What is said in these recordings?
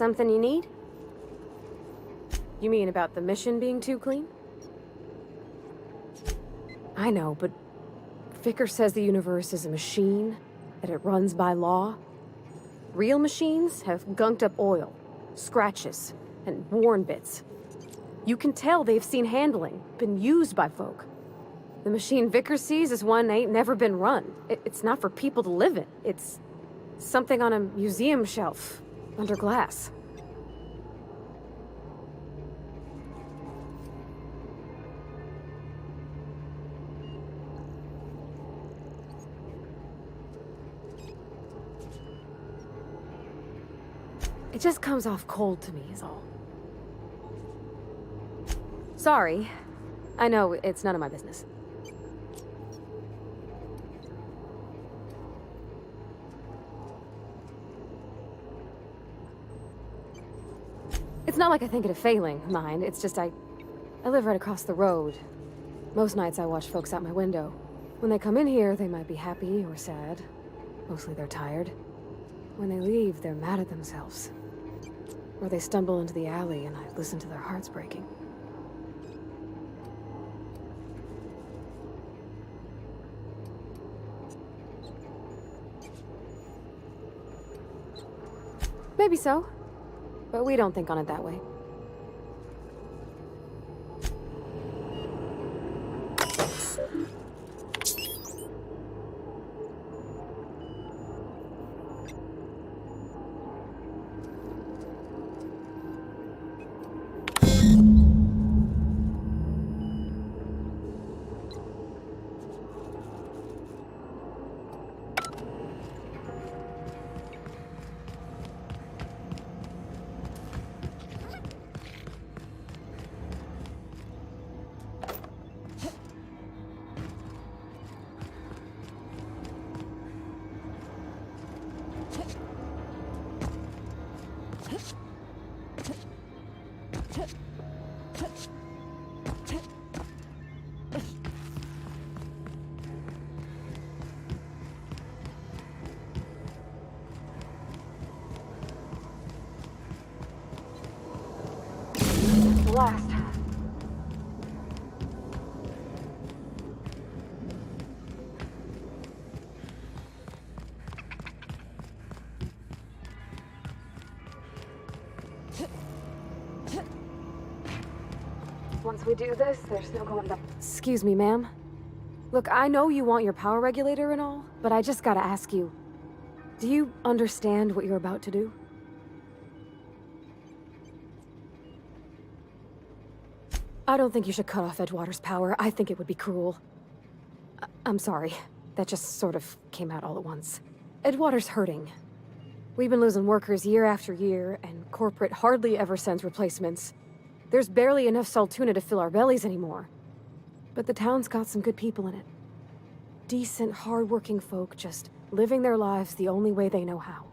Something you need? You mean about the mission being too clean? I know, but Vickers says the universe is a machine, that it runs by law. Real machines have gunked up oil, scratches, and worn bits. You can tell they've seen handling, been used by folk. The machine Vickers sees is one ain't never been run. It's not for people to live in. It's something on a museum shelf, under glass. It just comes off cold to me, is all. Sorry. I know, it's none of my business. It's not like I think it a failing, mind. It's just I live right across the road. Most nights I watch folks out my window. When they come in here, they might be happy or sad. Mostly they're tired. When they leave, they're mad at themselves. Or they stumble into the alley and I listen to their hearts breaking. Maybe so, but we don't think on it that way. Blast. Once we do this, there's no going back. Excuse me, ma'am. Look, I know you want your power regulator and all, but I just gotta ask you, do you understand what you're about to do? I don't think you should cut off Edgewater's power. I think it would be cruel. I'm sorry. That just sort of came out all at once. Edgewater's hurting. We've been losing workers year after year, and corporate hardly ever sends replacements. There's barely enough Saltuna to fill our bellies anymore. But the town's got some good people in it. Decent, hard-working folk just living their lives the only way they know how.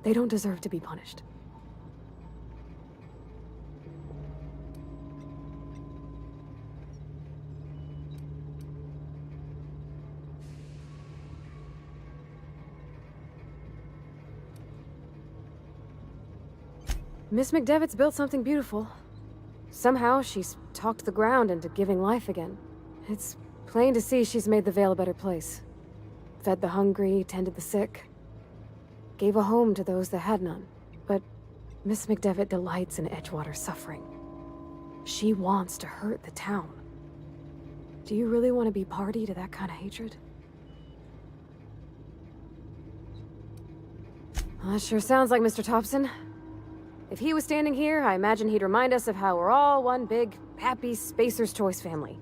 They don't deserve to be punished. Miss McDevitt's built something beautiful. Somehow, she's talked the ground into giving life again. It's plain to see she's made the Vale a better place. Fed the hungry, tended the sick. Gave a home to those that had none. But Miss McDevitt delights in Edgewater's suffering. She wants to hurt the town. Do you really want to be party to that kind of hatred? Well, that sure sounds like Mr. Thompson. If he was standing here, I imagine he'd remind us of how we're all one big, happy Spacer's Choice family.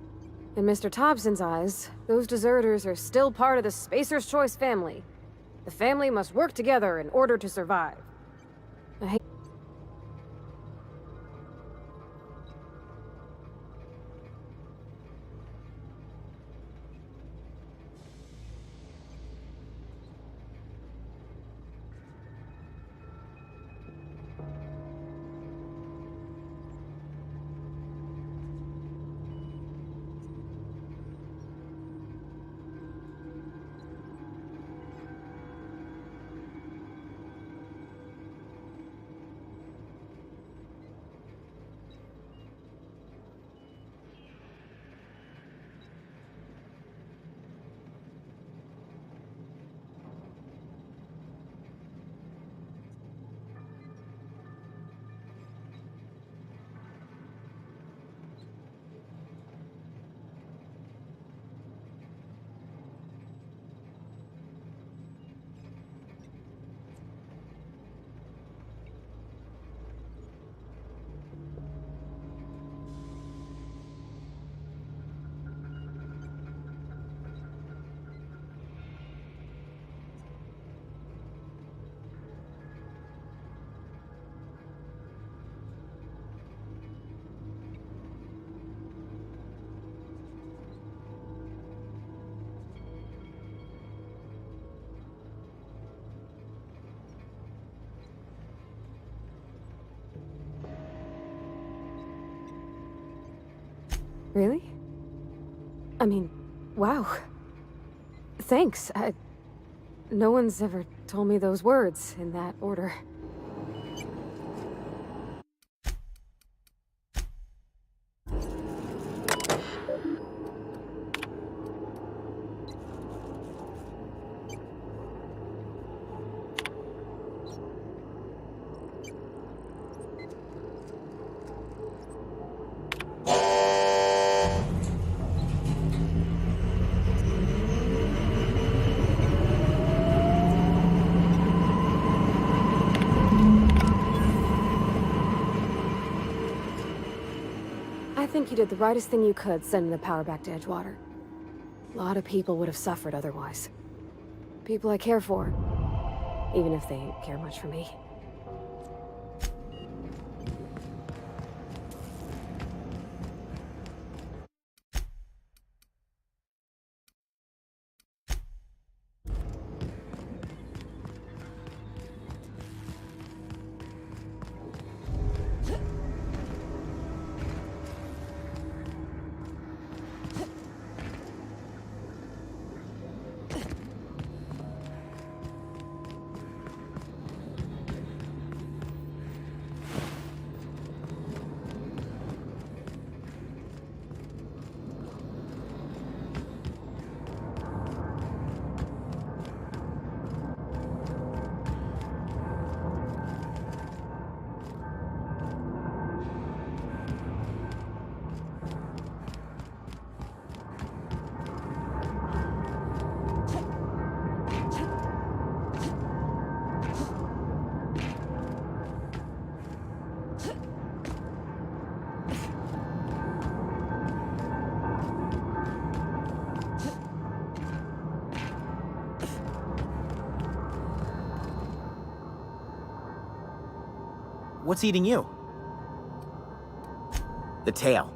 In Mr. Thompson's eyes, those deserters are still part of the Spacer's Choice family. The family must work together in order to survive. I hate Really? I mean, wow. Thanks. No one's ever told me those words in that order. I think you did the rightest thing you could sending the power back to Edgewater. A lot of people would have suffered otherwise. People I care for, even if they ain't care much for me. What's eating you? The tail.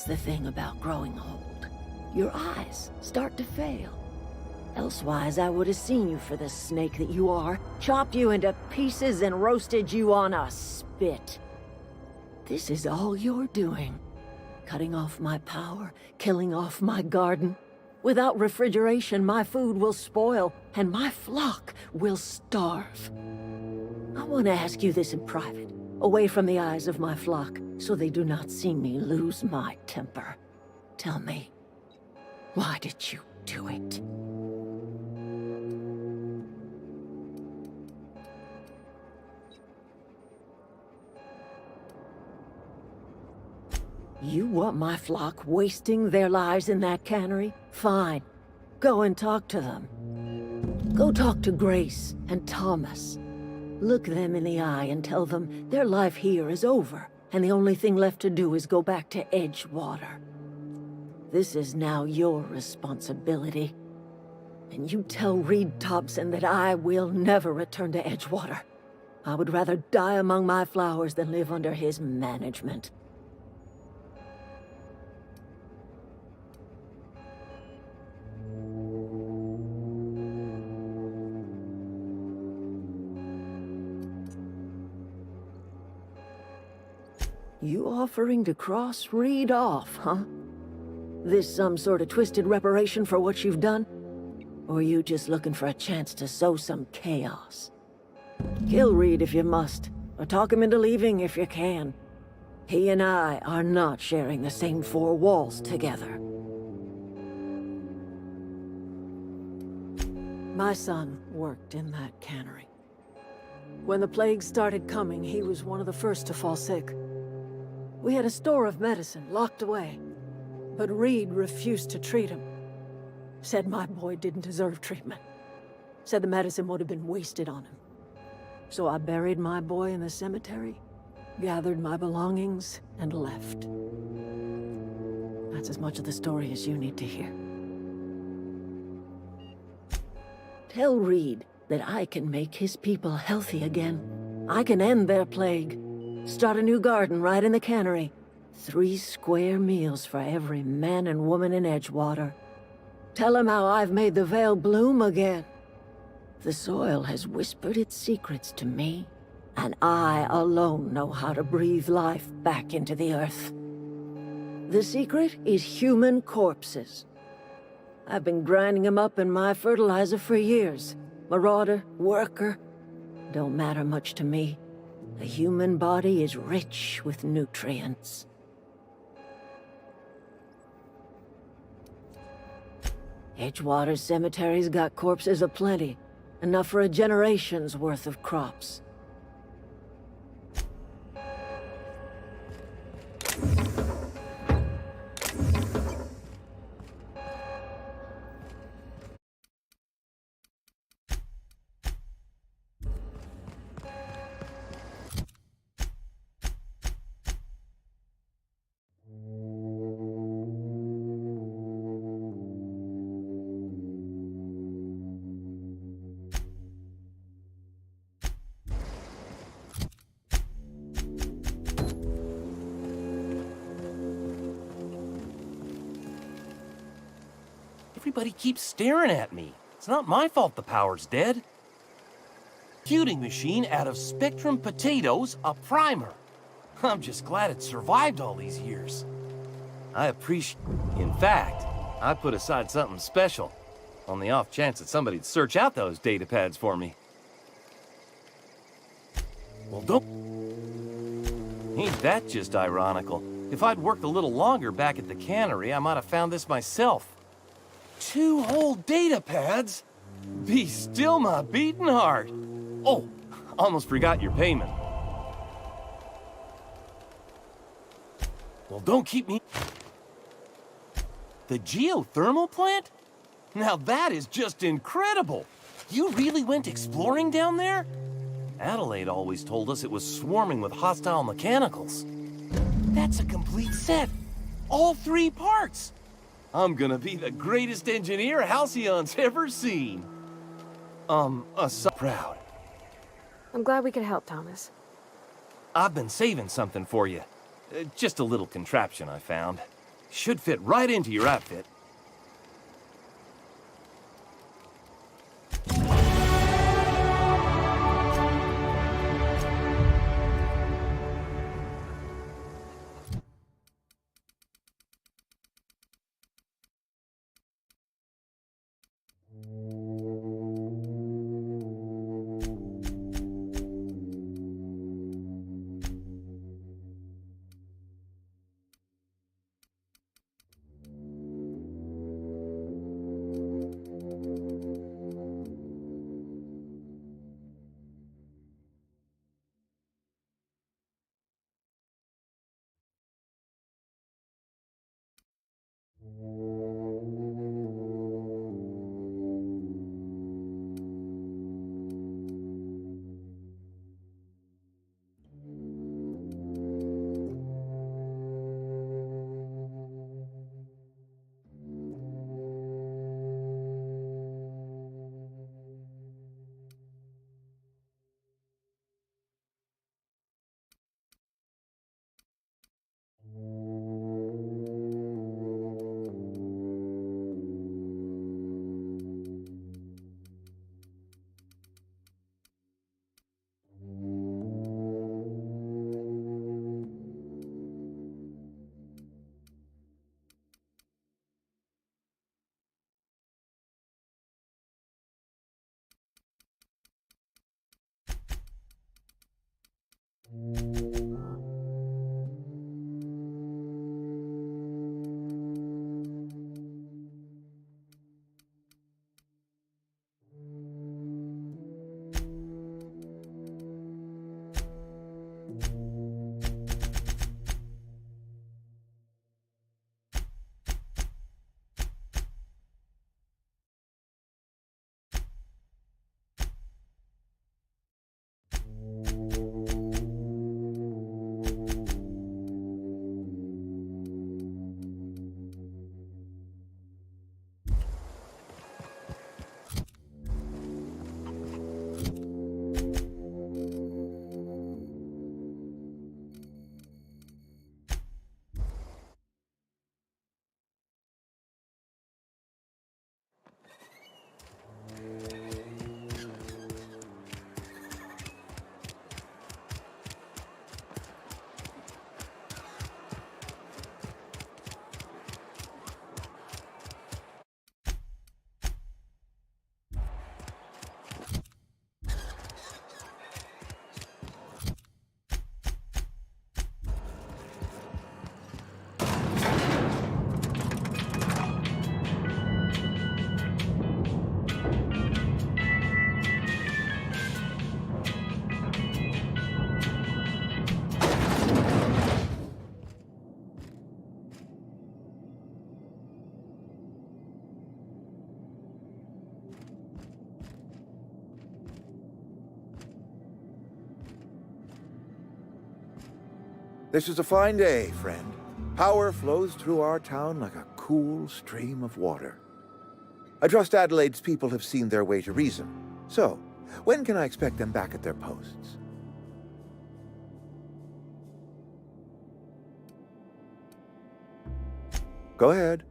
That's the thing about growing old. Your eyes start to fail. Elsewise, I would have seen you for the snake that you are, chopped you into pieces and roasted you on a spit. This is all you're doing. Cutting off my power, killing off my garden. Without refrigeration, my food will spoil, and my flock will starve. I want to ask you this in private, away from the eyes of my flock, so they do not see me lose my temper. Tell me, why did you do it? You want my flock wasting their lives in that cannery? Fine. Go and talk to them. Go talk to Grace and Thomas. Look them in the eye and tell them their life here is over, and the only thing left to do is go back to Edgewater. This is now your responsibility. And you tell Reed Thompson that I will never return to Edgewater. I would rather die among my flowers than live under his management. You offering to cross Reed off, huh? This some sort of twisted reparation for what you've done? Or you just looking for a chance to sow some chaos? Kill Reed if you must, or talk him into leaving if you can. He and I are not sharing the same four walls together. My son worked in that cannery. When the plague started coming, he was one of the first to fall sick. We had a store of medicine locked away, but Reed refused to treat him. Said my boy didn't deserve treatment. Said the medicine would have been wasted on him. So I buried my boy in the cemetery, gathered my belongings, and left. That's as much of the story as you need to hear. Tell Reed that I can make his people healthy again. I can end their plague. Start a new garden right in the cannery. 3 square meals for every man and woman in Edgewater. Tell him how I've made the Vale bloom again. The soil has whispered its secrets to me, and I alone know how to breathe life back into the earth. The secret is human corpses. I've been grinding them up in my fertilizer for years. Marauder, worker, don't matter much to me. The human body is rich with nutrients. Edgewater's cemetery's got corpses aplenty, enough for a generation's worth of crops. Everybody keeps staring at me. It's not my fault the power's dead. Computing machine out of Spectrum potatoes, a primer. I'm just glad it survived all these years. I appreciate... In fact, I put aside something special, on the off chance that somebody'd search out those data pads for me. Well, don't... Ain't that just ironical? If I'd worked a little longer back at the cannery, I might have found this myself. 2 whole data pads? Be still my beating heart. Oh, almost forgot your payment. Well, don't keep me... The geothermal plant? Now that is just incredible. You really went exploring down there? Adelaide always told us it was swarming with hostile mechanicals. That's a complete set. All 3 parts. I'm gonna be the greatest engineer Halcyon's ever seen. So proud. I'm glad we could help, Thomas. I've been saving something for you. Just a little contraption I found. Should fit right into your outfit. This is a fine day, friend. Power flows through our town like a cool stream of water. I trust Adelaide's people have seen their way to reason. So, when can I expect them back at their posts? Go ahead.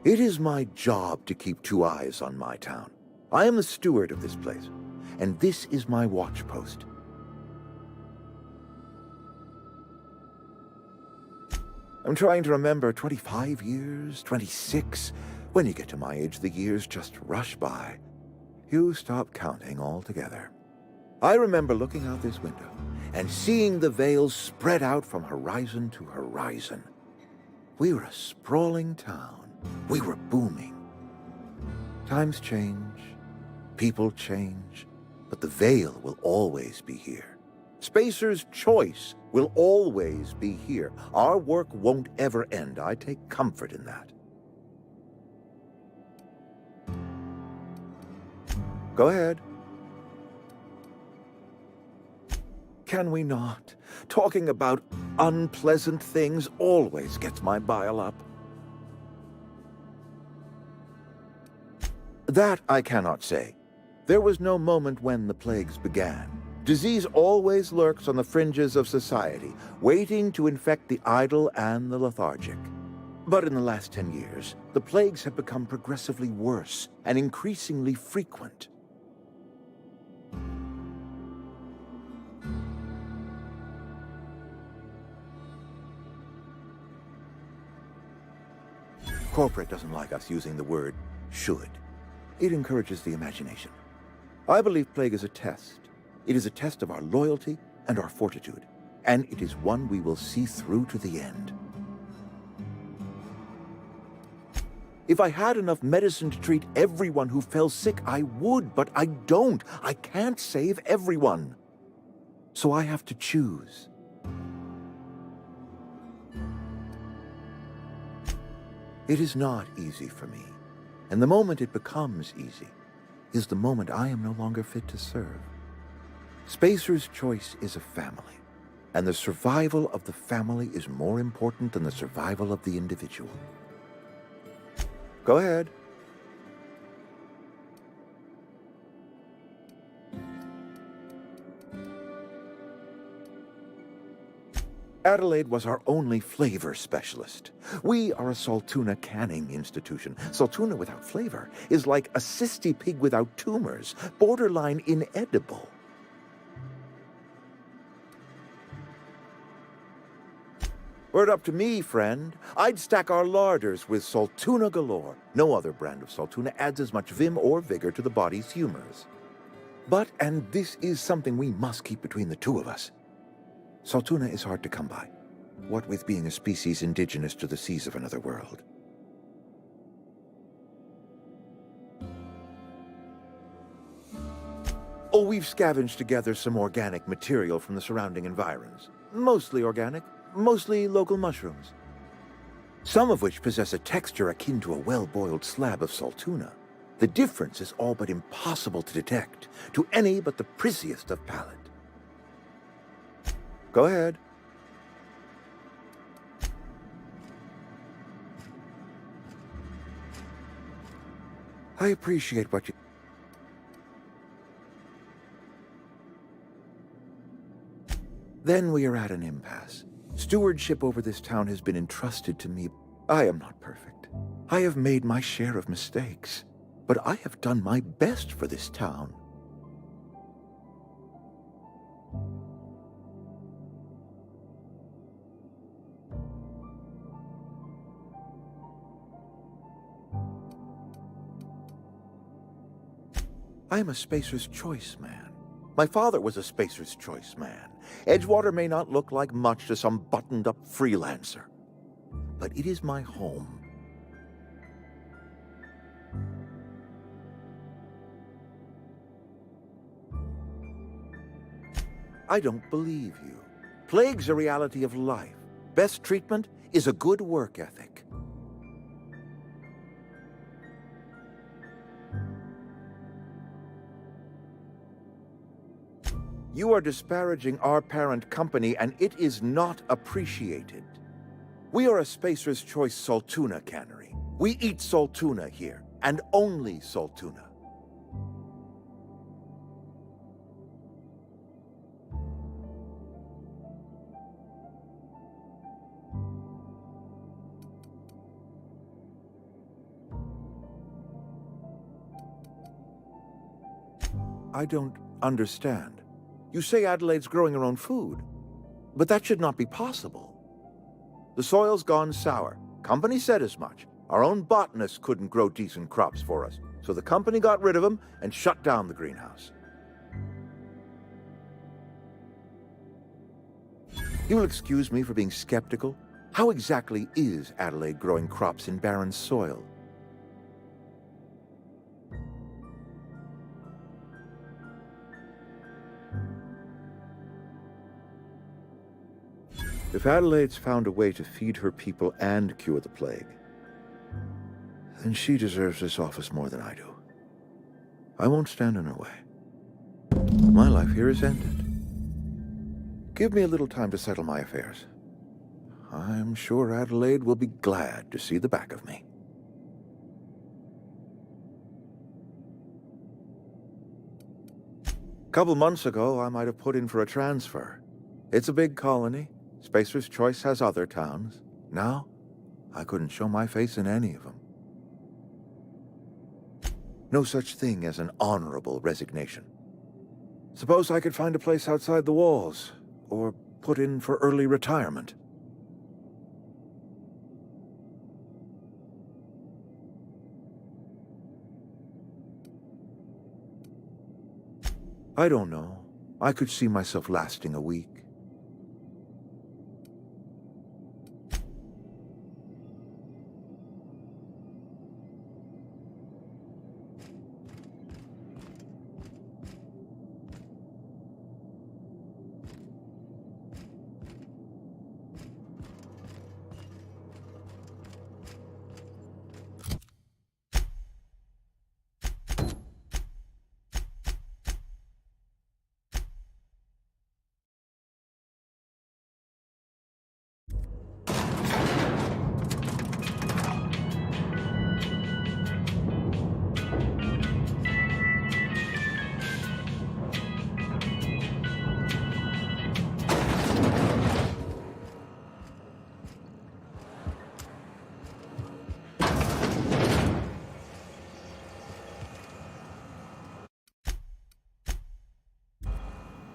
It is my job to keep two eyes on my town. I am the steward of this place, and this is my watch post. I'm trying to remember 25 years, 26. When you get to my age, the years just rush by. You stop counting altogether. I remember looking out this window and seeing the Vale spread out from horizon to horizon. We were a sprawling town. We were booming. Times change, people change, but the Vale will always be here. Spacer's Choice will always be here. Our work won't ever end. I take comfort in that. Go ahead. Can we not? Talking about unpleasant things always gets my bile up. That I cannot say. There was no moment when the plagues began. Disease always lurks on the fringes of society, waiting to infect the idle and the lethargic. But in the last 10 years, the plagues have become progressively worse and increasingly frequent. Corporate doesn't like us using the word should. It encourages the imagination. I believe plague is a test. It is a test of our loyalty and our fortitude, and it is one we will see through to the end. If I had enough medicine to treat everyone who fell sick, I would, but I don't. I can't save everyone. So I have to choose. It is not easy for me, and the moment it becomes easy is the moment I am no longer fit to serve. Spacer's choice is a family, and the survival of the family is more important than the survival of the individual. Go ahead. Adelaide was our only flavor specialist. We are a Saltuna canning institution. Saltuna without flavor is like a cysty pig without tumors, borderline inedible. Were it up to me, friend, I'd stack our larders with Saltuna galore. No other brand of Saltuna adds as much vim or vigor to the body's humors. But, and this is something we must keep between the two of us, Saltuna is hard to come by, what with being a species indigenous to the seas of another world. Oh, we've scavenged together some organic material from the surrounding environs. Mostly organic, mostly local mushrooms. Some of which possess a texture akin to a well-boiled slab of Saltuna. The difference is all but impossible to detect to any but the prissiest of palate. Go ahead. I appreciate what you... Then we are at an impasse. Stewardship over this town has been entrusted to me. I am not perfect. I have made my share of mistakes, but I have done my best for this town. I am a Spacer's Choice man. My father was a Spacer's Choice man. Edgewater may not look like much to some buttoned-up freelancer, but it is my home. I don't believe you. Plague's a reality of life. Best treatment is a good work ethic. You are disparaging our parent company, and it is not appreciated. We are a Spacer's Choice Saltuna cannery. We eat Saltuna here, and only Saltuna. I don't understand. You say Adelaide's growing her own food, but that should not be possible. The soil's gone sour. Company said as much. Our own botanists couldn't grow decent crops for us, so the company got rid of them and shut down the greenhouse. You'll excuse me for being skeptical. How exactly is Adelaide growing crops in barren soil? If Adelaide's found a way to feed her people and cure the plague, then she deserves this office more than I do. I won't stand in her way. My life here is ended. Give me a little time to settle my affairs. I'm sure Adelaide will be glad to see the back of me. couple months ago, I might have put in for a transfer. It's a big colony. Spacer's Choice has other towns. Now, I couldn't show my face in any of them. No such thing as an honorable resignation. Suppose I could find a place outside the walls, or put in for early retirement. I don't know. I could see myself lasting a week.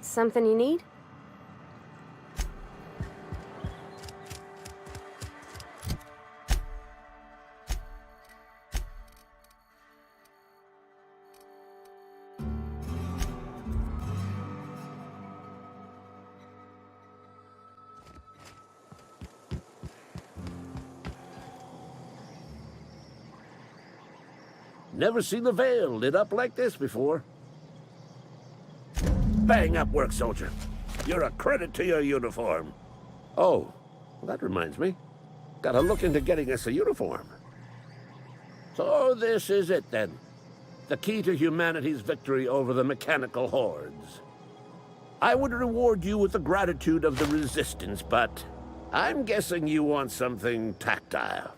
Something you need? Never seen the Vale lit up like this before. Bang up work, soldier. You're a credit to your uniform. Oh, well, that reminds me. Gotta look into getting us a uniform. So this is it, then. The key to humanity's victory over the mechanical hordes. I would reward you with the gratitude of the Resistance, but I'm guessing you want something tactile.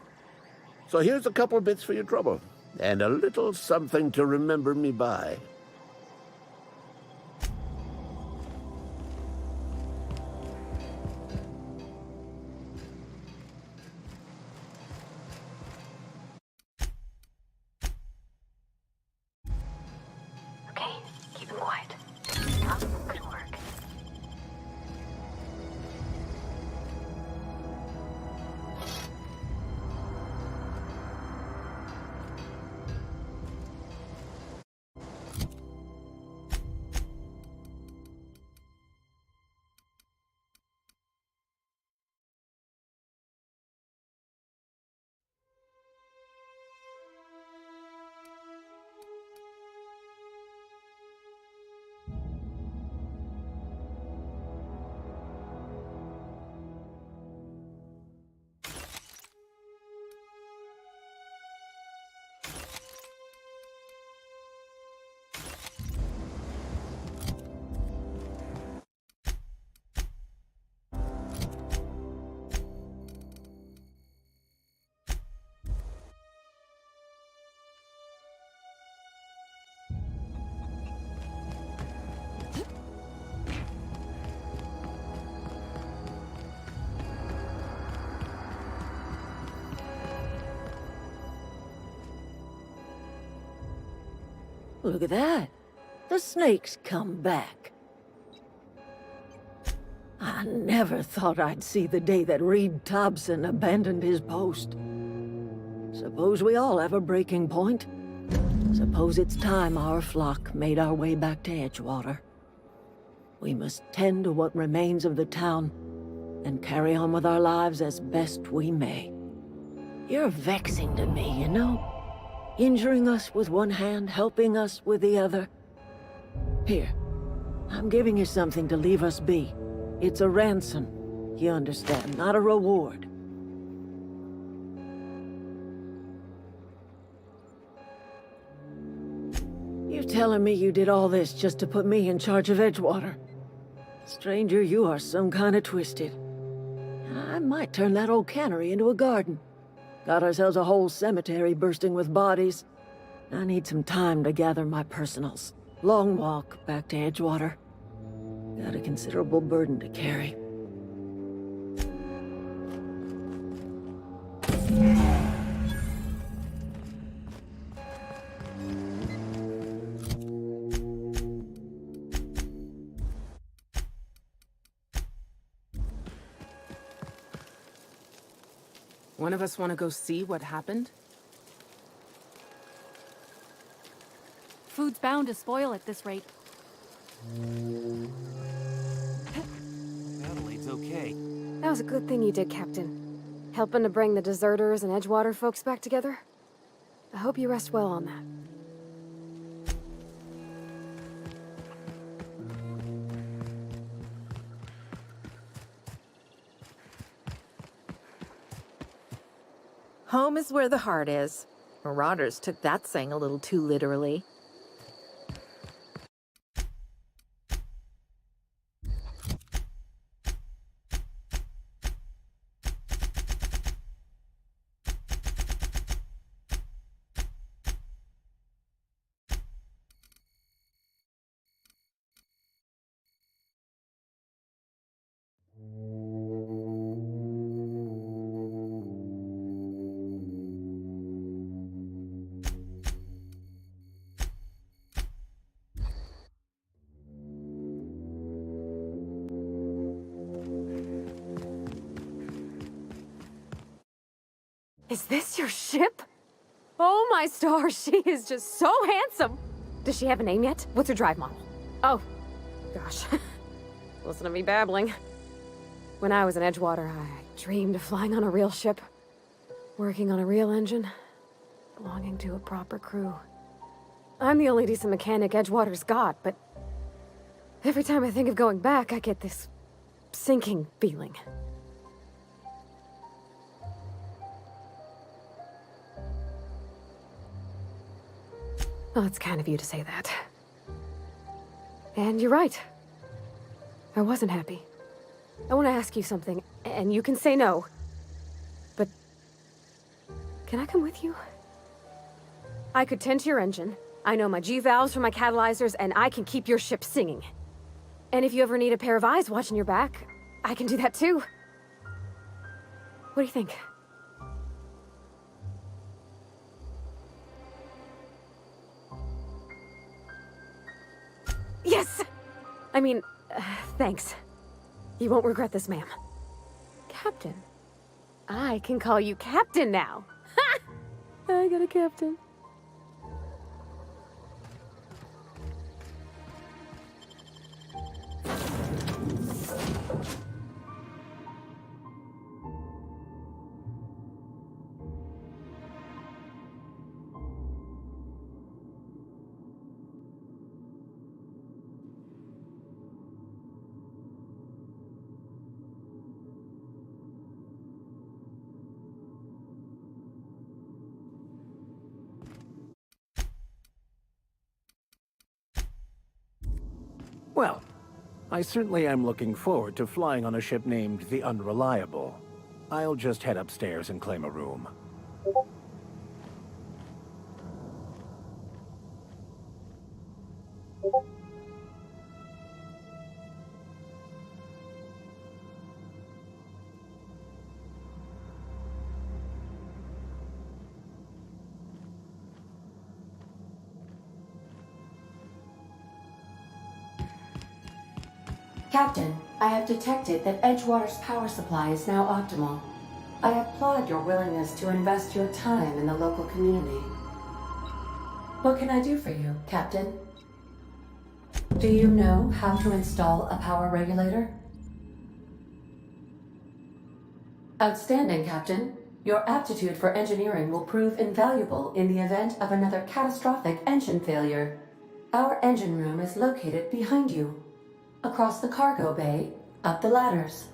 So here's a couple of bits for your trouble, and a little something to remember me by. Okay, keep it quiet. Good work. Look at that. The snake's come back. I never thought I'd see the day that Reed Thompson abandoned his post. Suppose we all have a breaking point. Suppose it's time our flock made our way back to Edgewater. We must tend to what remains of the town and carry on with our lives as best we may. You're vexing to me, you know? Injuring us with one hand, helping us with the other. Here, I'm giving you something to leave us be. It's a ransom, you understand, not a reward. You telling me you did all this just to put me in charge of Edgewater? Stranger, you are some kind of twisted. I might turn that old cannery into a garden. Got ourselves a whole cemetery bursting with bodies. I need some time to gather my personals. Long walk back to Edgewater. Got a considerable burden to carry. One of us want to go see what happened? Food's bound to spoil at this rate. Adelaide's okay. That was a good thing you did, Captain. Helping to bring the deserters and Edgewater folks back together. I hope you rest well on that. Home is where the heart is. Marauders took that saying a little too literally. Is this your ship? Oh my stars, she is just so handsome! Does she have a name yet? What's her drive model? Oh, gosh. Listen to me babbling. When I was in Edgewater, I dreamed of flying on a real ship. Working on a real engine. Belonging to a proper crew. I'm the only decent mechanic Edgewater's got, but every time I think of going back, I get this sinking feeling. Well, it's kind of you to say that. And you're right. I wasn't happy. I want to ask you something, and you can say no. But can I come with you? I could tend to your engine. I know my G-valves for my catalyzers, and I can keep your ship singing. And if you ever need a pair of eyes watching your back, I can do that too. What do you think? Yes! I mean, thanks. You won't regret this, ma'am. Captain. I can call you Captain now. Ha! I got a captain. Well, I certainly am looking forward to flying on a ship named the Unreliable. I'll just head upstairs and claim a room. Captain, I have detected that Edgewater's power supply is now optimal. I applaud your willingness to invest your time in the local community. What can I do for you, Captain? Do you know how to install a power regulator? Outstanding, Captain. Your aptitude for engineering will prove invaluable in the event of another catastrophic engine failure. Our engine room is located behind you. Across the cargo bay, up the ladders.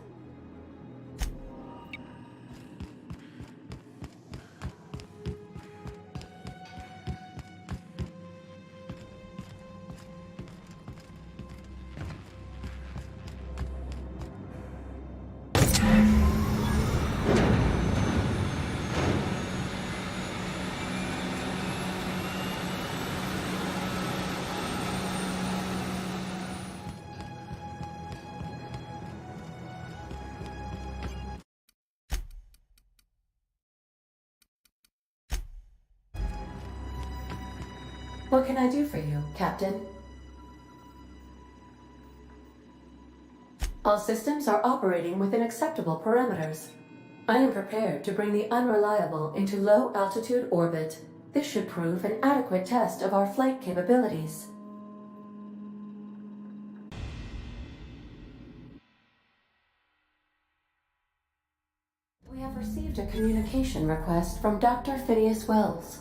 What can I do for you, Captain? All systems are operating within acceptable parameters. I am prepared to bring the Unreliable into low-altitude orbit. This should prove an adequate test of our flight capabilities. We have received a communication request from Dr. Phineas Wells.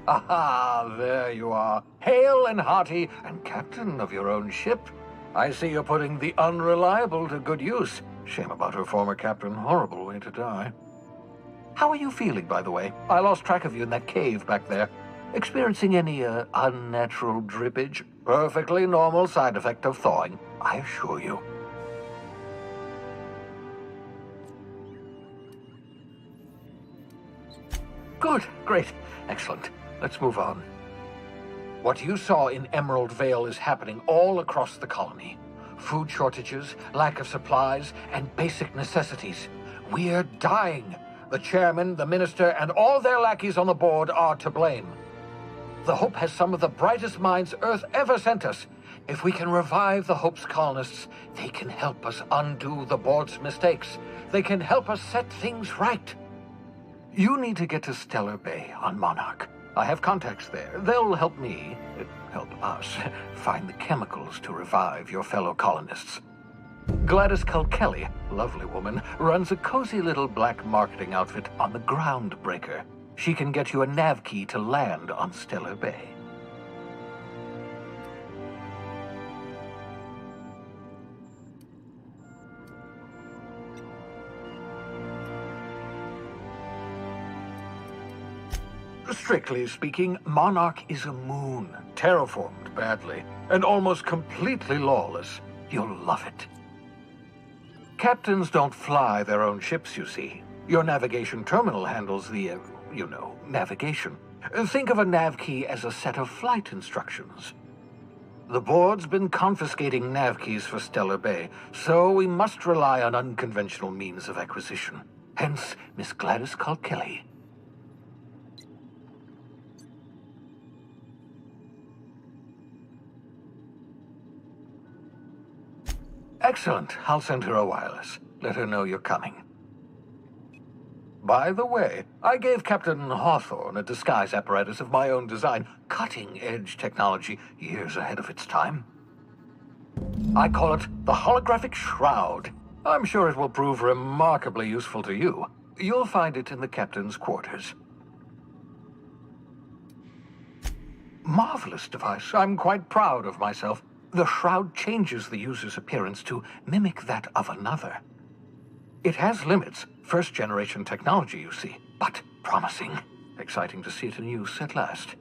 Aha, there you are. Hale and hearty, and captain of your own ship. I see you're putting the Unreliable to good use. Shame about her former captain. Horrible way to die. How are you feeling, by the way? I lost track of you in that cave back there. Experiencing any, unnatural drippage? Perfectly normal side effect of thawing, I assure you. Good, great, excellent. Let's move on. What you saw in Emerald Vale is happening all across the colony. Food shortages, lack of supplies, and basic necessities. We're dying. The chairman, the minister, and all their lackeys on the board are to blame. The Hope has some of the brightest minds Earth ever sent us. If we can revive the Hope's colonists, they can help us undo the board's mistakes. They can help us set things right. You need to get to Stellar Bay on Monarch. I have contacts there. They'll help me, help us, find the chemicals to revive your fellow colonists. Gladys Kilkelly, lovely woman, runs a cozy little black marketing outfit on the Groundbreaker. She can get you a nav key to land on Stellar Bay. Strictly speaking, Monarch is a moon, terraformed badly, and almost completely lawless. You'll love it. Captains don't fly their own ships, you see. Your navigation terminal handles the, navigation. Think of a nav key as a set of flight instructions. The board's been confiscating nav keys for Stellar Bay, so we must rely on unconventional means of acquisition. Hence, Miss Gladys Kilkelly. Excellent. I'll send her a wireless. Let her know you're coming. By the way, I gave Captain Hawthorne a disguise apparatus of my own design, cutting-edge technology, years ahead of its time. I call it the Holographic Shroud. I'm sure it will prove remarkably useful to you. You'll find it in the captain's quarters. Marvelous device. I'm quite proud of myself. The shroud changes the user's appearance to mimic that of another. It has limits, first-generation technology, you see, but promising. Exciting to see it in use at last.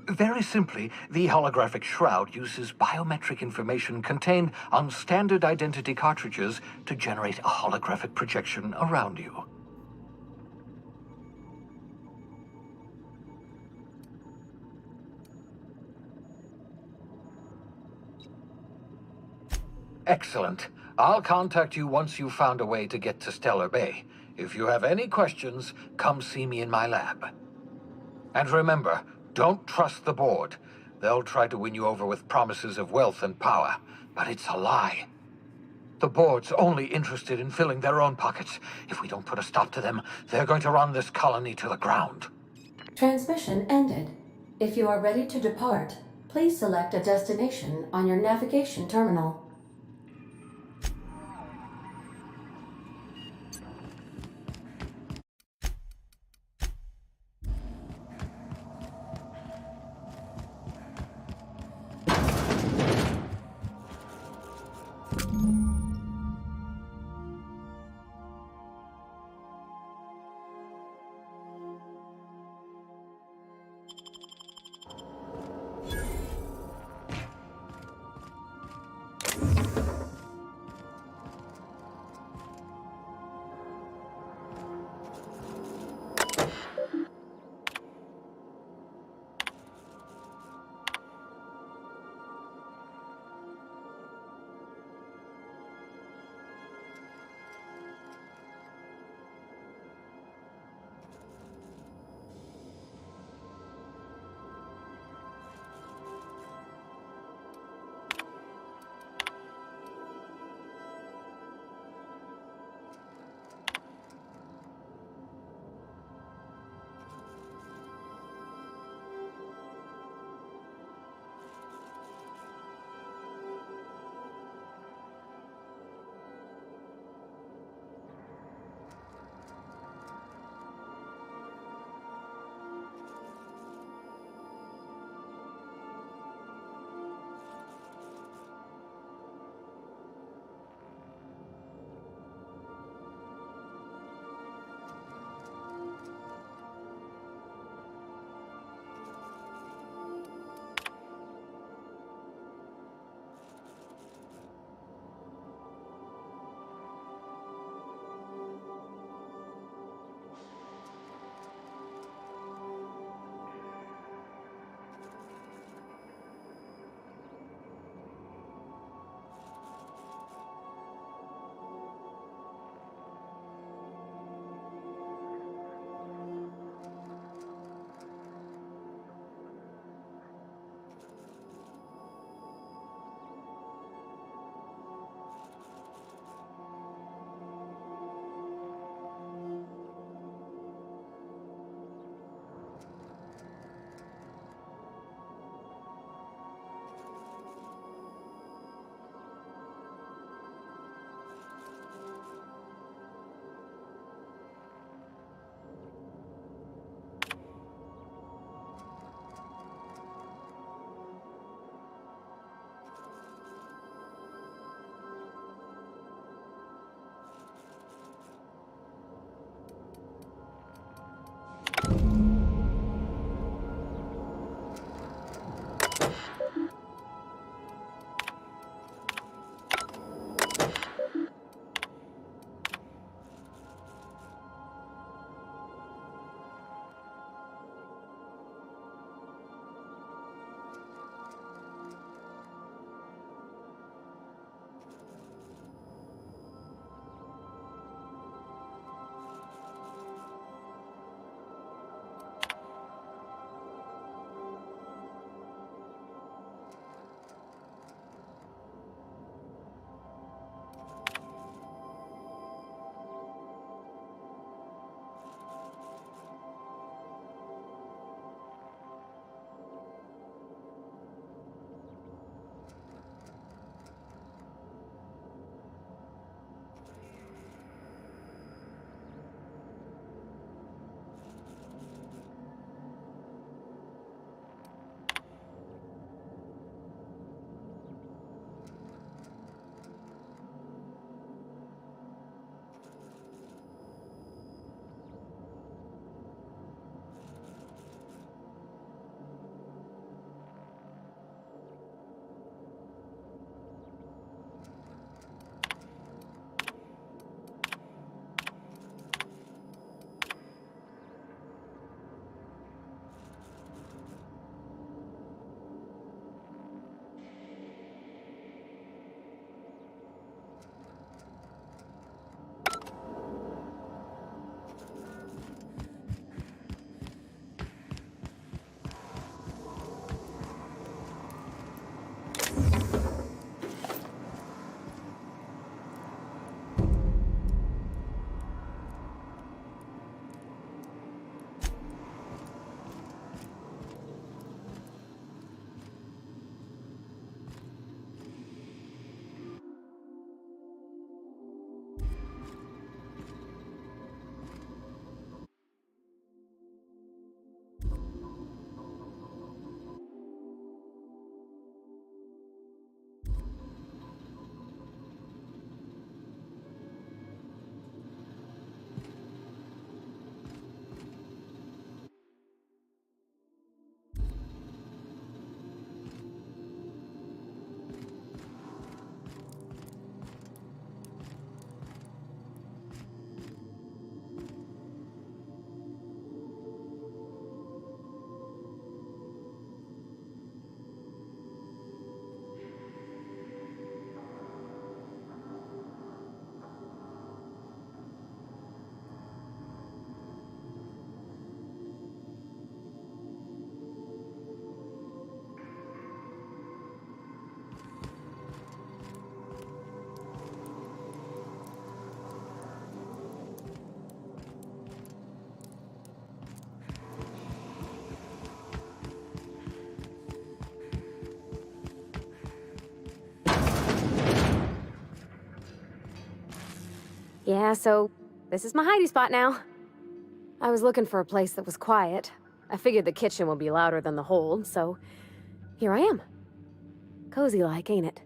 Very simply, the holographic shroud uses biometric information contained on standard identity cartridges to generate a holographic projection around you. Excellent. I'll contact you once you've found a way to get to Stellar Bay. If you have any questions, come see me in my lab. And remember, don't trust the board. They'll try to win you over with promises of wealth and power, but it's a lie. The board's only interested in filling their own pockets. If we don't put a stop to them, they're going to run this colony to the ground. Transmission ended. If you are ready to depart, please select a destination on your navigation terminal. Yeah, so this is my hidey spot now. I was looking for a place that was quiet. I figured the kitchen would be louder than the hold, so here I am. Cozy like, ain't it?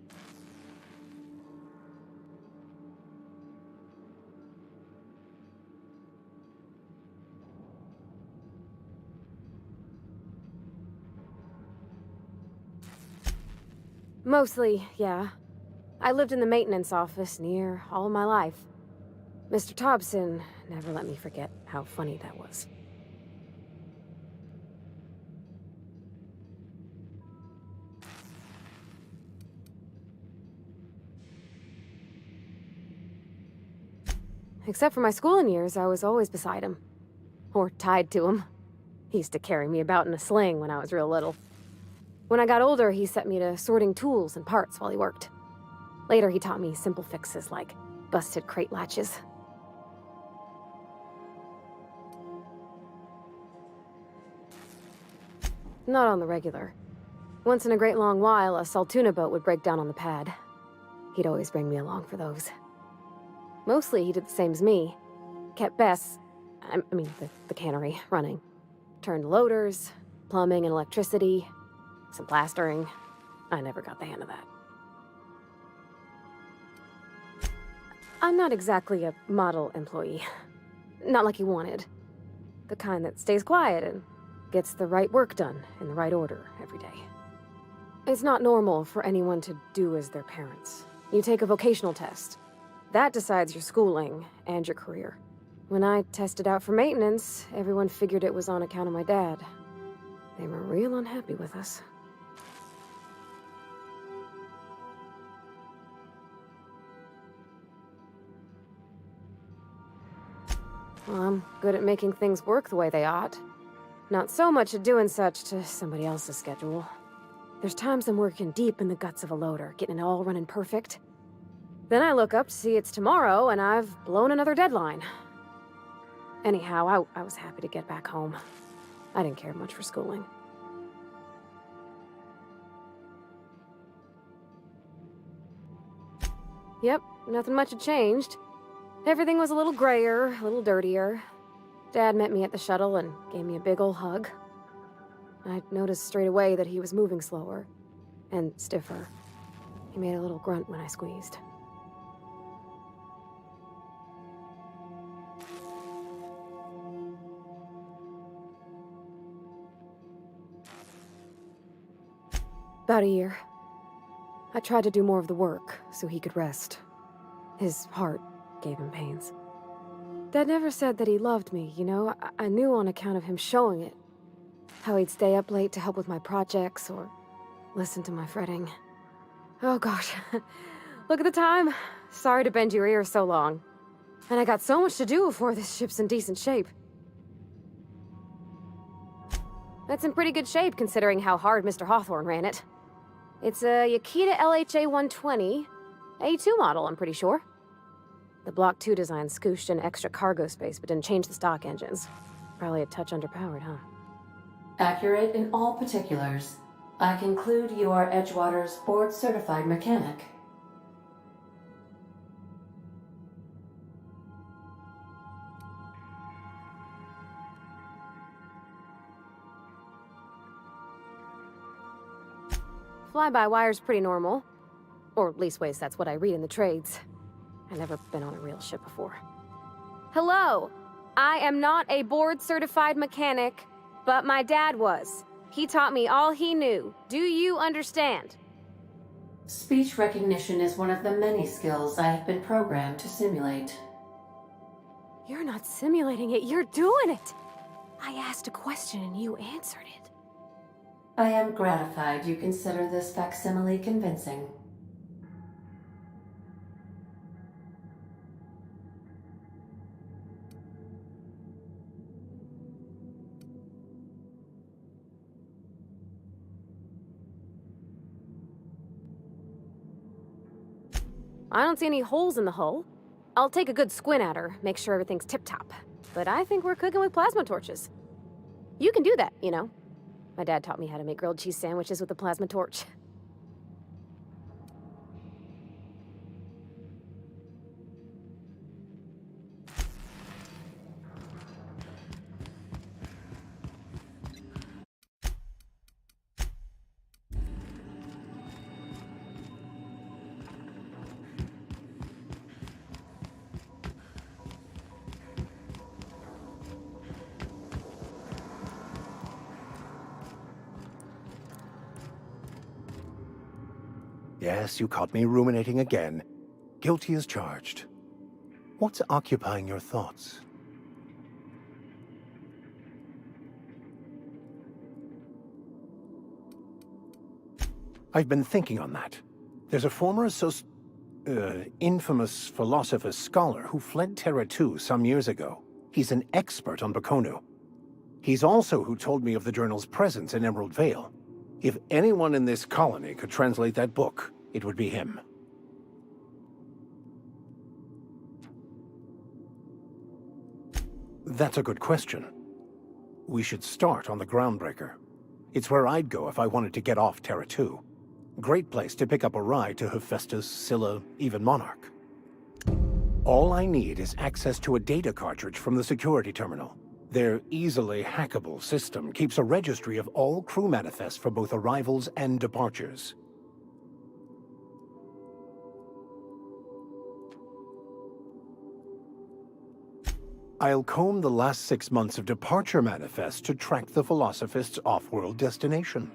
Mostly, yeah. I lived in the maintenance office near all my life. Mr. Thompson never let me forget how funny that was. Except for my schooling years, I was always beside him. Or tied to him. He used to carry me about in a sling when I was real little. When I got older, he set me to sorting tools and parts while he worked. Later, he taught me simple fixes like busted crate latches. Not on the regular. Once in a great long while, a Saltuna boat would break down on the pad. He'd always bring me along for those. Mostly, he did the same as me. Kept Bess, the cannery, running. Turned loaders, plumbing and electricity, some plastering. I never got the hang of that. I'm not exactly a model employee. Not like he wanted. The kind that stays quiet and gets the right work done in the right order every day. It's not normal for anyone to do as their parents. You take a vocational test. That decides your schooling and your career. When I tested out for maintenance, everyone figured it was on account of my dad. They were real unhappy with us. Well, I'm good at making things work the way they ought. Not so much at doing such to somebody else's schedule. There's times I'm working deep in the guts of a loader, getting it all running perfect. Then I look up to see it's tomorrow, and I've blown another deadline. Anyhow, I was happy to get back home. I didn't care much for schooling. Yep, nothing much had changed. Everything was a little grayer, a little dirtier. Dad met me at the shuttle and gave me a big ol' hug. I noticed straight away that he was moving slower and stiffer. He made a little grunt when I squeezed. About a year. I tried to do more of the work so he could rest. His heart gave him pains. Dad never said that he loved me, you know? I knew on account of him showing it. How he'd stay up late to help with my projects or listen to my fretting. Oh gosh, look at the time. Sorry to bend your ear so long. And I got so much to do before this ship's in decent shape. That's in pretty good shape considering how hard Mr. Hawthorne ran it. It's a Yakita LHA 120, A2 model, I'm pretty sure. The Block 2 design scooshed in extra cargo space, but didn't change the stock engines. Probably a touch underpowered, huh? Accurate in all particulars. I conclude you are Edgewater's board-certified mechanic. Fly-by-wire's pretty normal. Or leastways, that's what I read in the trades. I've never been on a real ship before. Hello! I am not a board-certified mechanic, but my dad was. He taught me all he knew. Do you understand? Speech recognition is one of the many skills I have been programmed to simulate. You're not simulating it, you're doing it! I asked a question and you answered it. I am gratified you consider this facsimile convincing. I don't see any holes in the hull. I'll take a good squint at her, make sure everything's tip-top. But I think we're cooking with plasma torches. You can do that, you know. My dad taught me how to make grilled cheese sandwiches with a plasma torch. Yes, you caught me ruminating again. Guilty as charged. What's occupying your thoughts? I've been thinking on that. There's a former infamous philosopher scholar who fled Terra 2 some years ago. He's an expert on Bakonu. He's also who told me of the journal's presence in Emerald Vale. If anyone in this colony could translate that book, it would be him. That's a good question. We should start on the Groundbreaker. It's where I'd go if I wanted to get off Terra 2. Great place to pick up a ride to Hephaestus, Scylla, even Monarch. All I need is access to a data cartridge from the security terminal. Their easily hackable system keeps a registry of all crew manifests for both arrivals and departures. I'll comb the last 6 months of departure manifests to track the Philosophist's off-world destination.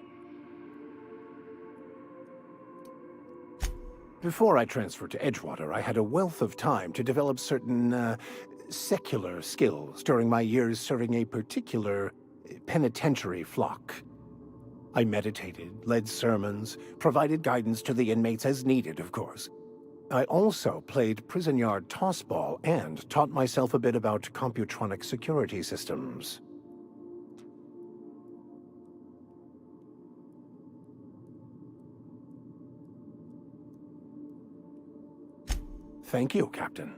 Before I transferred to Edgewater, I had a wealth of time to develop certain, secular skills during my years serving a particular penitentiary flock. I meditated, led sermons, provided guidance to the inmates as needed, of course. I also played prison yard tossball and taught myself a bit about computronic security systems. Thank you, Captain.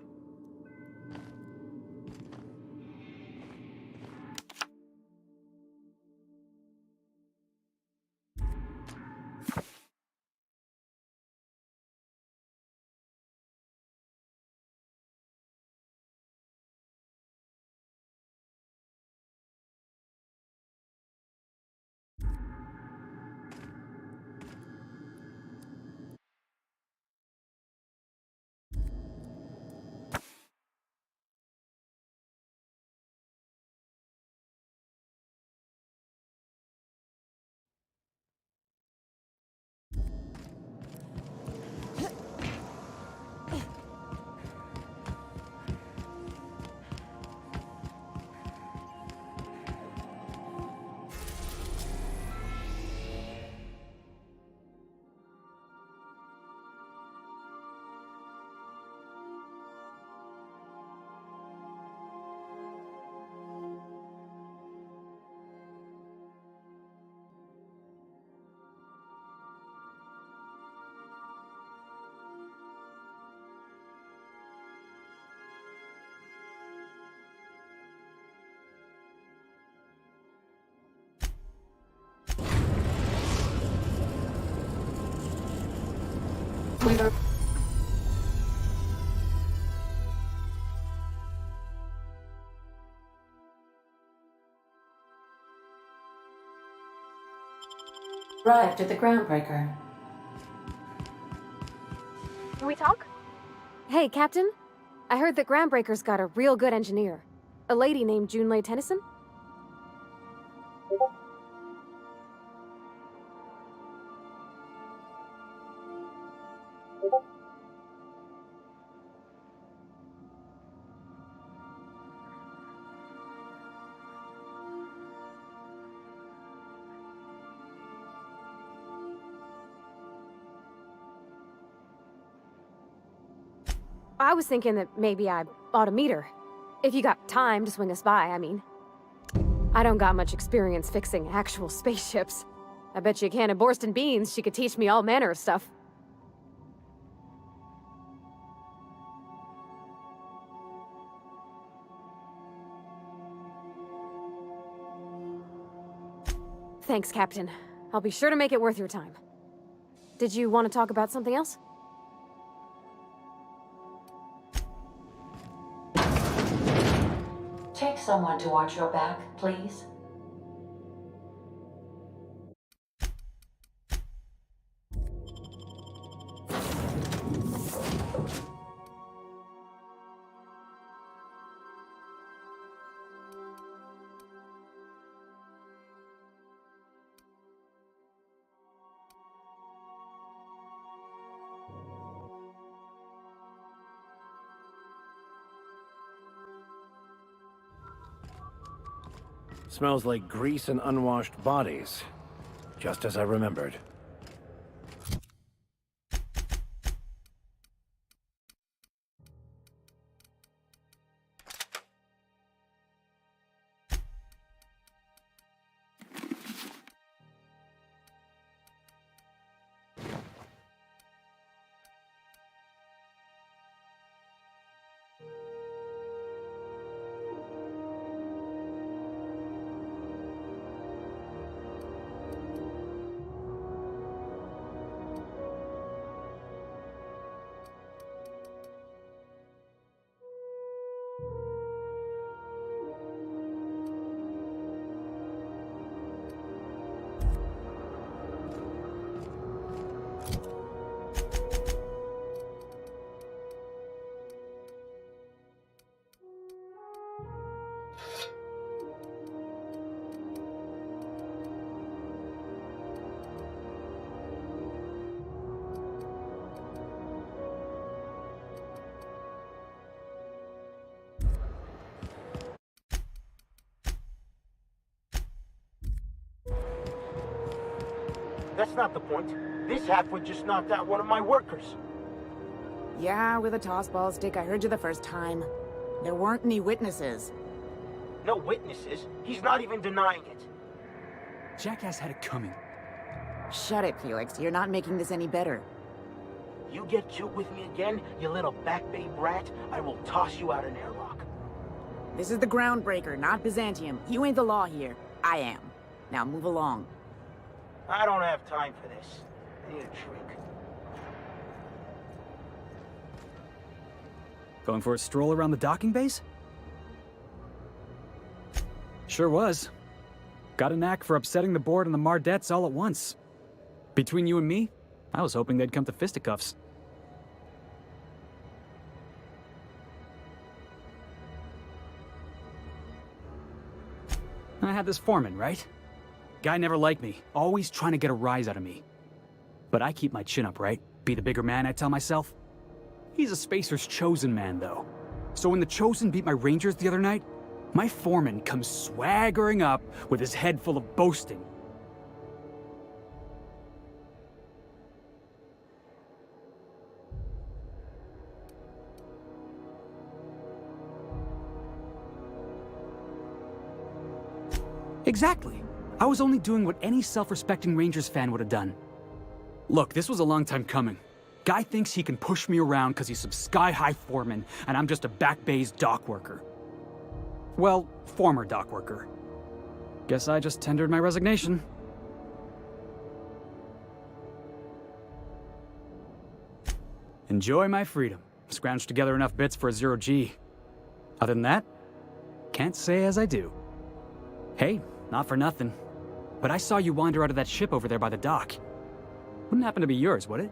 Arrived at the Groundbreaker. Can we talk? Hey, Captain. I heard that Groundbreaker's got a real good engineer. A lady named Junlei Tennyson? I was thinking that maybe I ought to meet her. If you got time to swing us by, I mean. I don't got much experience fixing actual spaceships. I bet you a can of Borston beans she could teach me all manner of stuff. Thanks, Captain. I'll be sure to make it worth your time. Did you want to talk about something else? Take someone to watch your back, please. Smells like grease and unwashed bodies. Just as I remembered. That's not the point. This halfwit just knocked out one of my workers. Yeah, with a toss-ball stick, I heard you the first time. There weren't any witnesses. No witnesses. He's not even denying it. Jackass had it coming. Shut it, Felix. You're not making this any better. You get cute with me again, you little Back Bay brat, I will toss you out an airlock. This is the Groundbreaker, not Byzantium. You ain't the law here. I am. Now move along. I don't have time for this. I need a drink. Going for a stroll around the docking base? Sure was. Got a knack for upsetting the board and the Mardettes all at once. Between you and me, I was hoping they'd come to fisticuffs. I had this foreman, right? Guy never liked me, always trying to get a rise out of me. But I keep my chin up, right? Be the bigger man, I tell myself. He's a Spacer's chosen man, though. So when the Chosen beat my Rangers the other night, my foreman comes swaggering up with his head full of boasting. Exactly. I was only doing what any self-respecting Rangers fan would have done. Look, this was a long time coming. Guy thinks he can push me around because he's some sky-high foreman, and I'm just a Back Bay's dock worker. Well, former dock worker. Guess I just tendered my resignation. Enjoy my freedom. Scrounged together enough bits for a 0G. Other than that, can't say as I do. Hey, not for nothing, but I saw you wander out of that ship over there by the dock. Wouldn't happen to be yours, would it?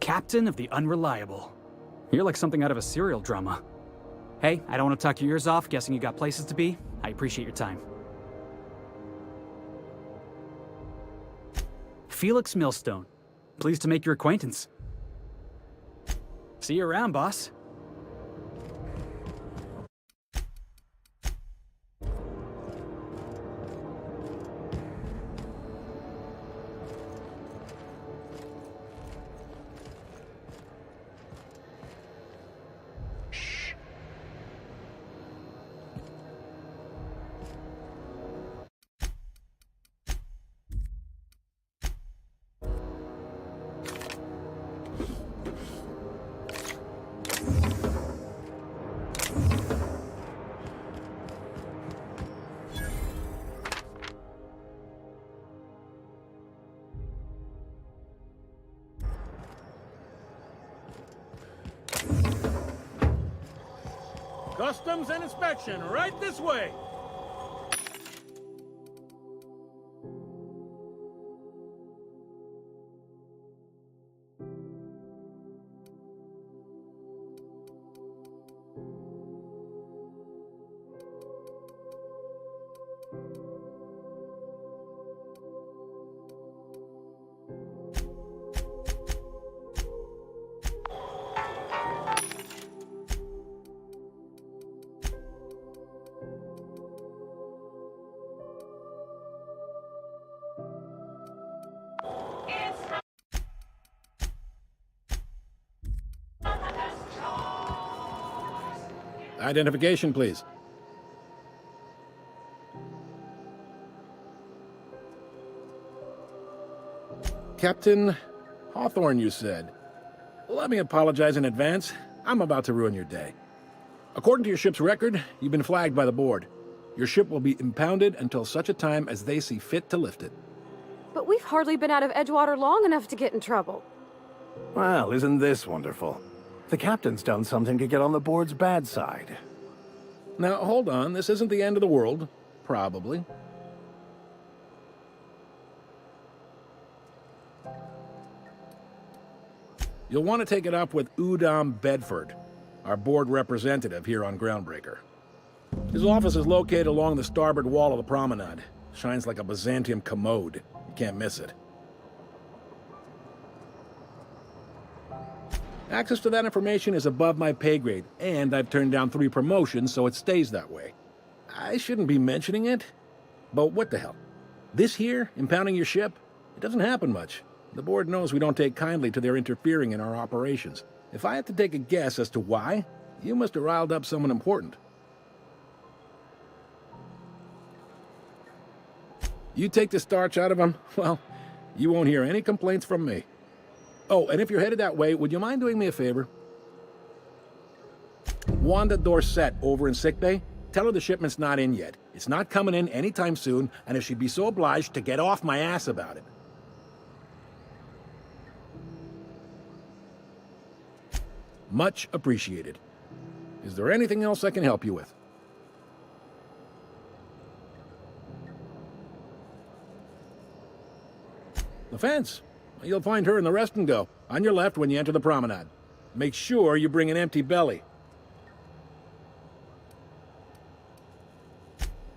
Captain of the Unreliable. You're like something out of a serial drama. Hey, I don't want to talk your ears off, guessing you got places to be. I appreciate your time. Felix Millstone. Pleased to make your acquaintance. See you around, boss. Customs and inspection, right this way. Identification, please. Captain Hawthorne, you said. Let me apologize in advance. I'm about to ruin your day. According to your ship's record, you've been flagged by the board. Your ship will be impounded until such a time as they see fit to lift it. But we've hardly been out of Edgewater long enough to get in trouble. Well, isn't this wonderful? The captain's done something to get on the board's bad side. Now, hold on. This isn't the end of the world. Probably. You'll want to take it up with Udom Bedford, our board representative here on Groundbreaker. His office is located along the starboard wall of the promenade. Shines like a Byzantium commode. You can't miss it. Access to that information is above my pay grade, and I've turned down 3 promotions, so it stays that way. I shouldn't be mentioning it, but what the hell? This here, impounding your ship, it doesn't happen much. The board knows we don't take kindly to their interfering in our operations. If I had to take a guess as to why, you must have riled up someone important. You take the starch out of them, well, you won't hear any complaints from me. Oh, and if you're headed that way, would you mind doing me a favor? Wanda Dorset over in sickbay, tell her the shipment's not in yet. It's not coming in anytime soon, and if she'd be so obliged to get off my ass about it. Much appreciated. Is there anything else I can help you with? The fence. You'll find her in the rest and go, on your left when you enter the promenade. Make sure you bring an empty belly.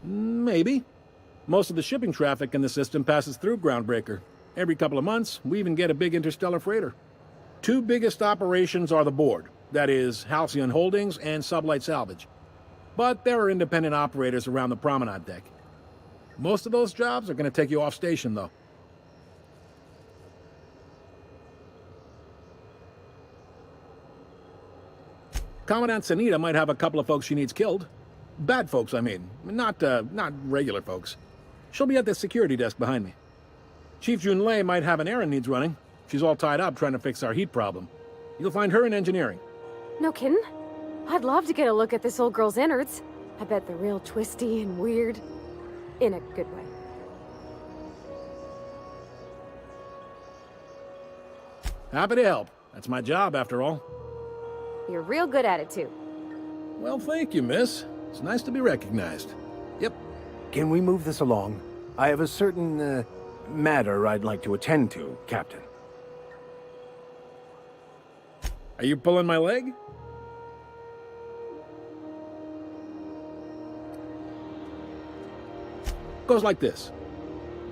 Maybe. Most of the shipping traffic in the system passes through Groundbreaker. Every couple of months, we even get a big interstellar freighter. 2 biggest operations are the board. That is, Halcyon Holdings and Sublight Salvage. But there are independent operators around the promenade deck. Most of those jobs are going to take you off station, though. Commandant Sanita might have a couple of folks she needs killed. Bad folks, I mean. Not regular folks. She'll be at the security desk behind me. Chief Junlei might have an errand needs running. She's all tied up trying to fix our heat problem. You'll find her in engineering. No kidding? I'd love to get a look at this old girl's innards. I bet they're real twisty and weird. In a good way. Happy to help. That's my job, after all. You're real good at it, too. Well, thank you, miss. It's nice to be recognized. Yep. Can we move this along? I have a certain, matter I'd like to attend to, Captain. Are you pulling my leg? Goes like this.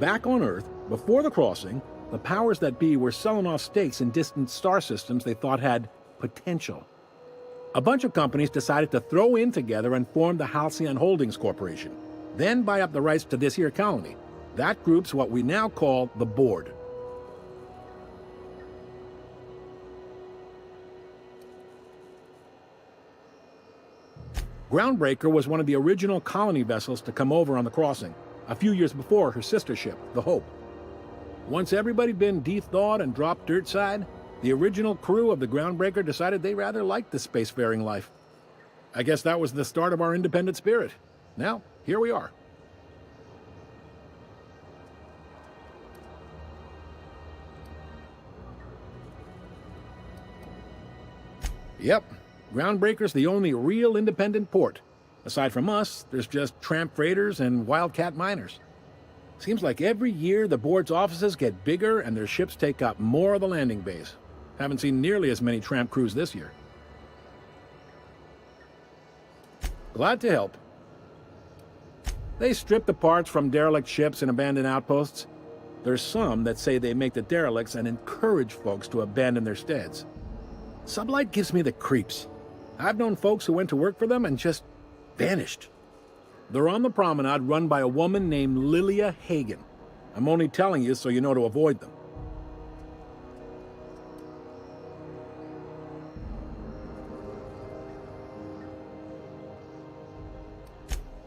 Back on Earth, before the crossing, the powers that be were selling off stakes in distant star systems they thought had potential. A bunch of companies decided to throw in together and form the Halcyon Holdings Corporation, then buy up the rights to this here colony. That group's what we now call the Board. Groundbreaker was one of the original colony vessels to come over on the crossing, a few years before her sister ship, the Hope. Once everybody'd been de-thawed and dropped dirt side, the original crew of the Groundbreaker decided they rather liked the spacefaring life. I guess that was the start of our independent spirit. Now, here we are. Yep, Groundbreaker's the only real independent port. Aside from us, there's just tramp freighters and wildcat miners. Seems like every year the board's offices get bigger and their ships take up more of the landing bays. Haven't seen nearly as many tramp crews this year. Glad to help. They strip the parts from derelict ships and abandoned outposts. There's some that say they make the derelicts and encourage folks to abandon their steads. Sublight gives me the creeps. I've known folks who went to work for them and just vanished. They're on the promenade run by a woman named Lilia Hagen. I'm only telling you so you know to avoid them.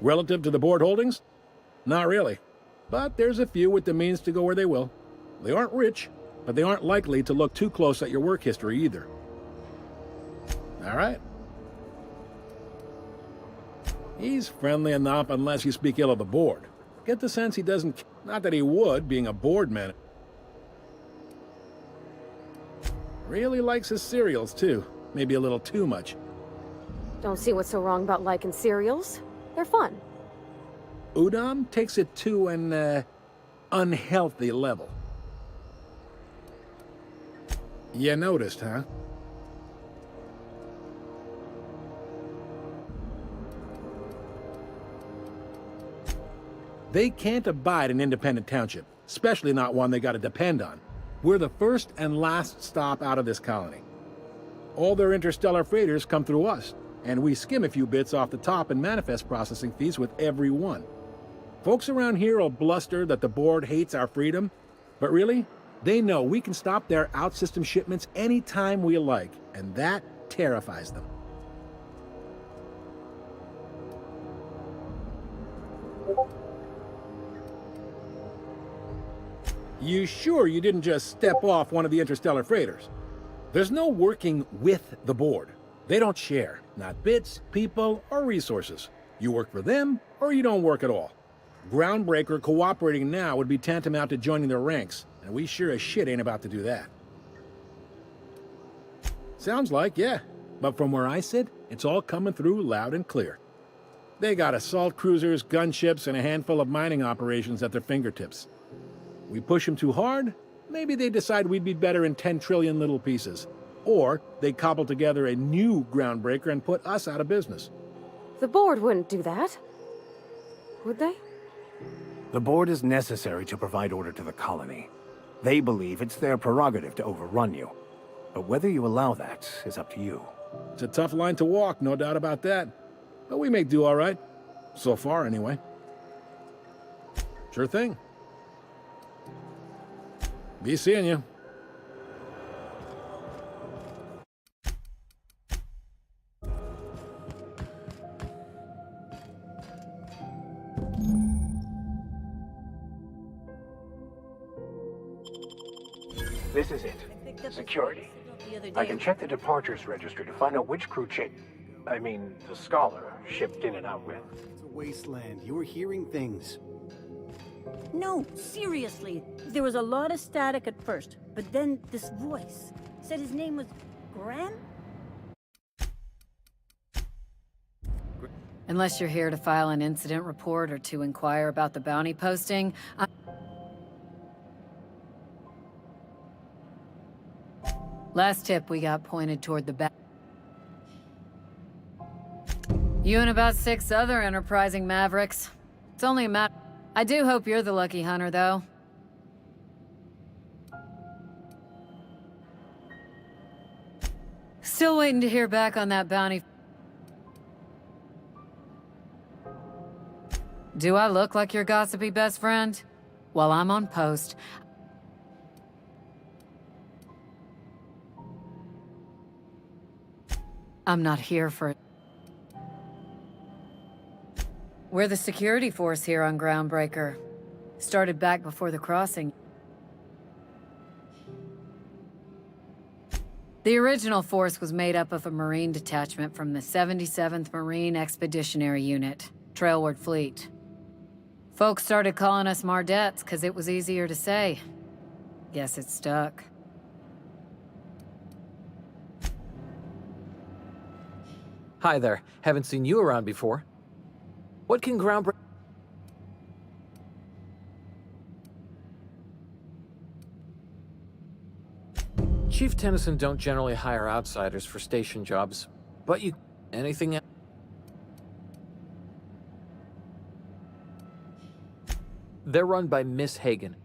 Relative to the board holdings? Not really. But there's a few with the means to go where they will. They aren't rich, but they aren't likely to look too close at your work history either. All right. He's friendly enough unless you speak ill of the board. Get the sense he doesn't... Not that he would, being a board man. Really likes his cereals, too. Maybe a little too much. Don't see what's so wrong about liking cereals. They're fun. Udam takes it to an, unhealthy level. You noticed, huh? They can't abide an independent township, especially not one they gotta depend on. We're the first and last stop out of this colony. All their interstellar freighters come through us, and we skim a few bits off the top in manifest processing fees with every one. Folks around here will bluster that the board hates our freedom, but really, they know we can stop their out-system shipments anytime we like, and that terrifies them. You sure you didn't just step off one of the interstellar freighters? There's no working with the board. They don't share, not bits, people, or resources. You work for them, or you don't work at all. Groundbreaker cooperating now would be tantamount to joining their ranks, and we sure as shit ain't about to do that. Sounds like, yeah. But from where I sit, it's all coming through loud and clear. They got assault cruisers, gunships, and a handful of mining operations at their fingertips. We push them too hard, maybe they decide we'd be better in 10 trillion little pieces. Or they cobble together a new Groundbreaker and put us out of business. The board wouldn't do that. Would they? The board is necessary to provide order to the colony. They believe it's their prerogative to overrun you. But whether you allow that is up to you. It's a tough line to walk, no doubt about that. But we make do all right. So far, anyway. Sure thing. Be seeing you. This is it. Security. I can check the departures registry to find out which crew the Scholar shipped in and out with. It's a wasteland. You were hearing things. No, seriously. There was a lot of static at first, but then this voice said his name was Graham? Unless you're here to file an incident report or to inquire about the bounty posting, Last tip we got pointed toward the back. You and about 6 other enterprising mavericks. It's only a matter. I do hope you're the lucky hunter, though. Still waiting to hear back on that bounty. Do I look like your gossipy best friend? While I'm on post, I'm not here for it. We're the security force here on Groundbreaker. Started back before the crossing. The original force was made up of a Marine detachment from the 77th Marine Expeditionary Unit, Trailward Fleet. Folks started calling us Mardettes because it was easier to say. Guess it stuck. Hi there. Haven't seen you around before. What can Groundbreaker... Chief Tennyson don't generally hire outsiders for station jobs, but you... anything else? They're run by Miss Hagen.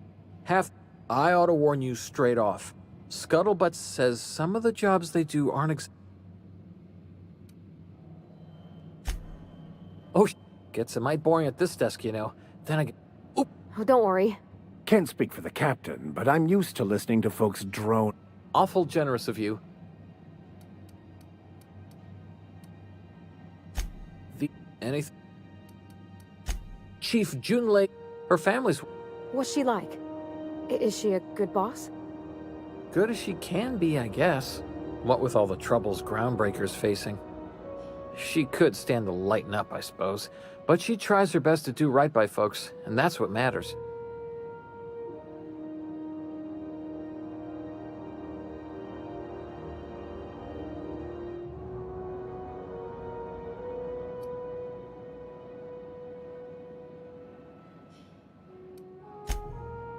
I ought to warn you straight off. Scuttlebutt says some of the jobs they do aren't Oh, gets a mite boring at this desk, you know. Then again... Oh, don't worry. Can't speak for the captain, but I'm used to listening to folks drone. Awful generous of you. Anything... Chief Junlei, her family's What's she like? Is she a good boss? good as she can be, I guess. What with all the troubles Groundbreaker's facing. She could stand to lighten up, I suppose, but she tries her best to do right by folks, and that's what matters.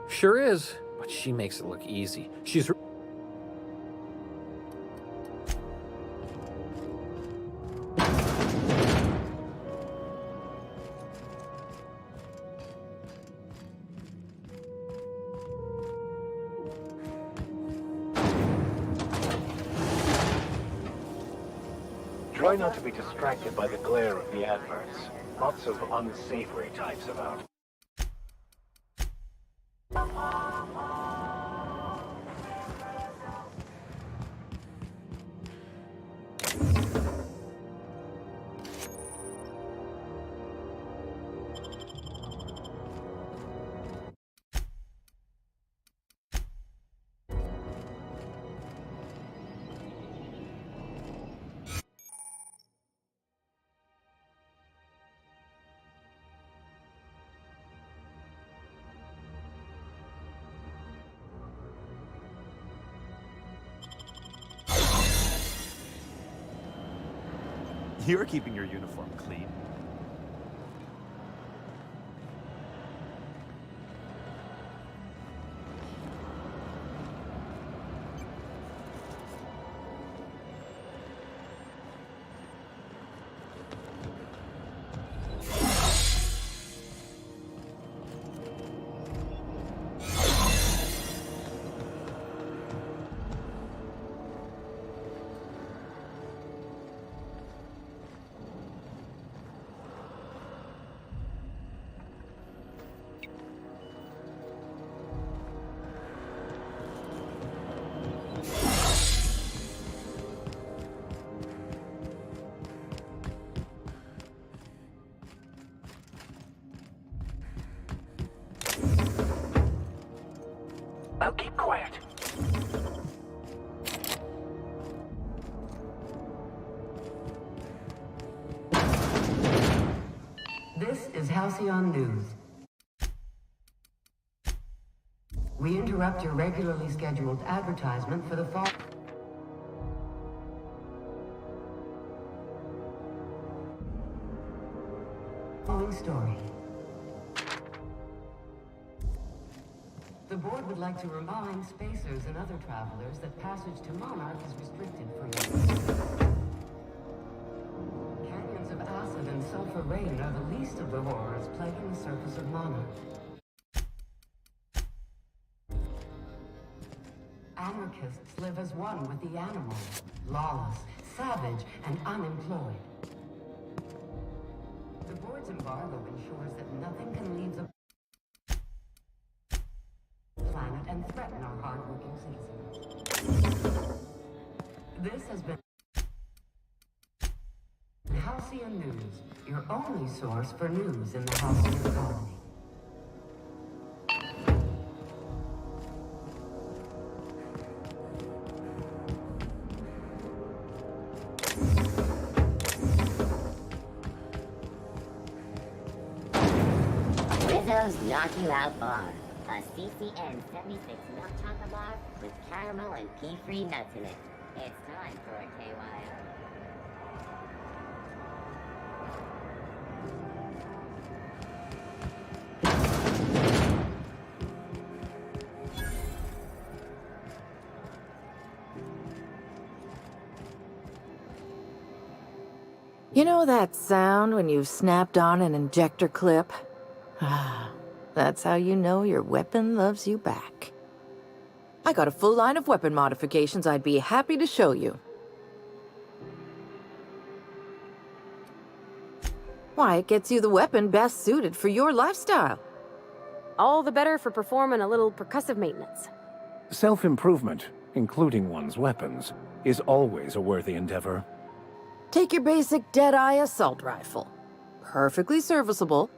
Sure is, but she makes it look easy. She's Try not to be distracted by the glare of the adverts. Lots of unsavory types about. You're keeping your uniform clean. Now keep quiet. This is Halcyon News. We interrupt your regularly scheduled advertisement for the following story. The board would like to remind spacers and other travelers that passage to Monarch is restricted for you. Canyons of acid and sulfur rain are the least of the horrors plaguing the surface of Monarch. Anarchists live as one with the animals, lawless, savage, and unemployed. The board's embargo ensures that nothing can leave the planet and threaten our hard-working citizens. This has been Halcyon News, your only source for news in the Halcyon colony. Rizzo's Knock You Out Bar. A CCN 76 milk chocolate bar with caramel and pea-free nuts in it. It's time for a KYO. You know that sound when you've snapped on an injector clip? Ah, that's how you know your weapon loves you back. I got a full line of weapon modifications I'd be happy to show you. Why, it gets you the weapon best suited for your lifestyle. All the better for performing a little percussive maintenance. Self-improvement, including one's weapons, is always a worthy endeavor. Take your basic Deadeye assault rifle. Perfectly serviceable,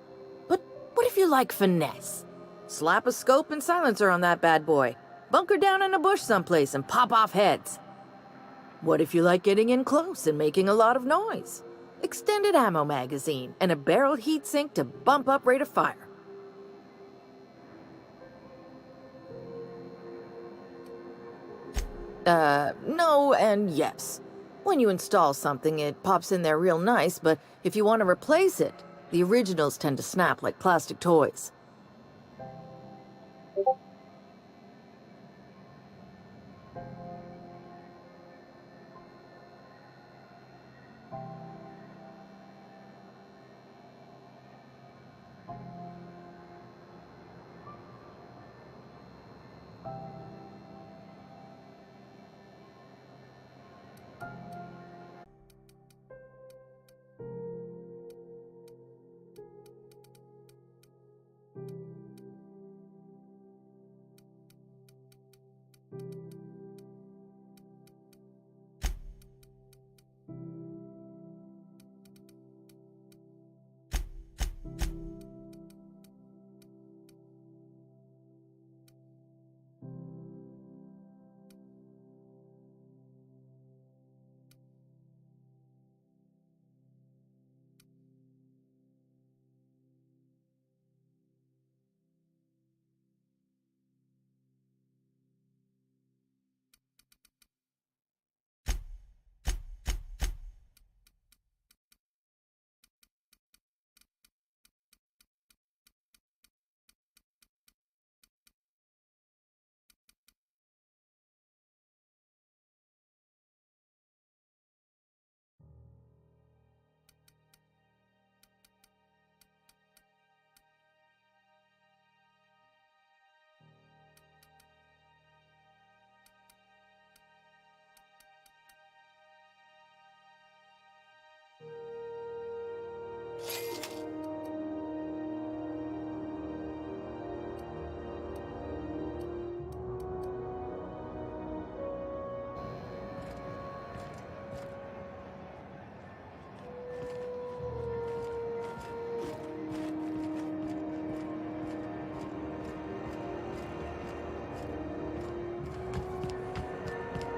but What if you like finesse? Slap a scope and silencer on that bad boy. Bunker down in a bush someplace and pop off heads. What if you like getting in close and making a lot of noise? Extended ammo magazine and a barrel heatsink to bump up rate of fire. No and yes. When you install something, it pops in there real nice, but if you want to replace it, the originals tend to snap like plastic toys.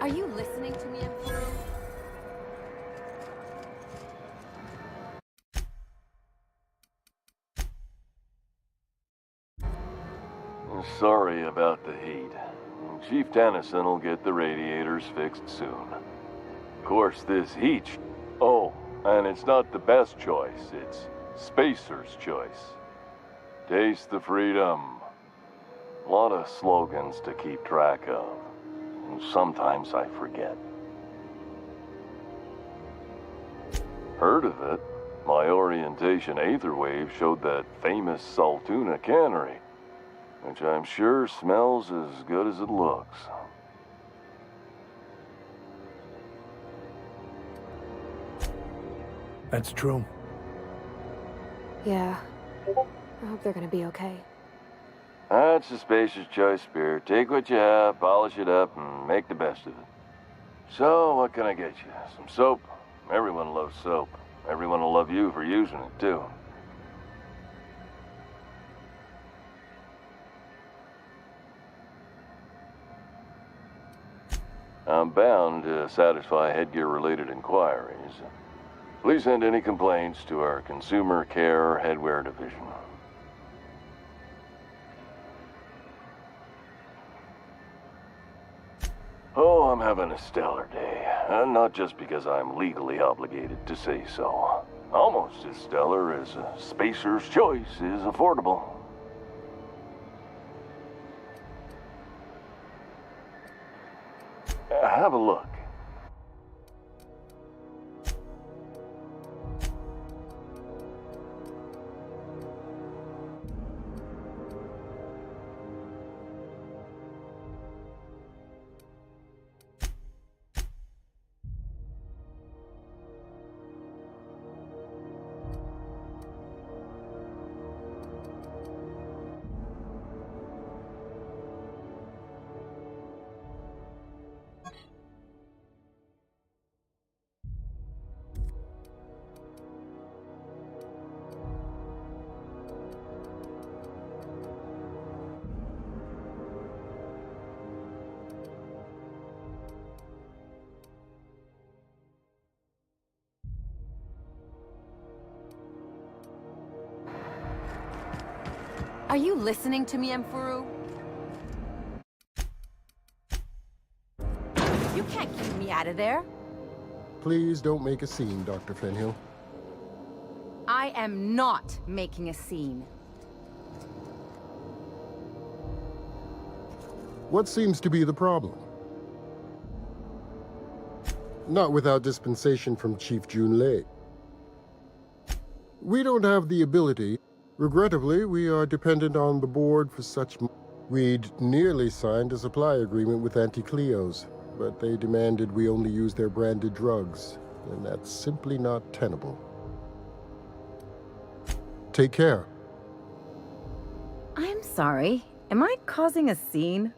Are you listening to me, Emperor? Sorry about the heat. Chief Tennyson will get the radiators fixed soon. Of course, this heat... Oh, and it's not the best choice. It's Spacer's choice. Taste the freedom. A lot of slogans to keep track of. And sometimes I forget. Heard of it? My orientation Aetherwave showed that famous Saltuna cannery, which I'm sure smells as good as it looks. That's true. Yeah. I hope they're gonna be okay. That's a Spacer's choice, Spirit. Take what you have, polish it up, and make the best of it. So, what can I get you? Some soap? Everyone loves soap. Everyone will love you for using it, too. I'm bound to satisfy headgear-related inquiries. Please send any complaints to our Consumer Care Headwear Division. Oh, I'm having a stellar day. And not just because I'm legally obligated to say so. Almost as stellar as Spacer's Choice is affordable. Have a look. Are you listening to me, Emfuru? You can't keep me out of there. Please don't make a scene, Dr. Fenhill. I am not making a scene. What seems to be the problem? Not without dispensation from Chief Junlei. We don't have the ability. Regrettably, we are dependent on the board for such. We'd nearly signed a supply agreement with Anti-Cleos, but they demanded we only use their branded drugs, and that's simply not tenable. Take care. I'm sorry. Am I causing a scene?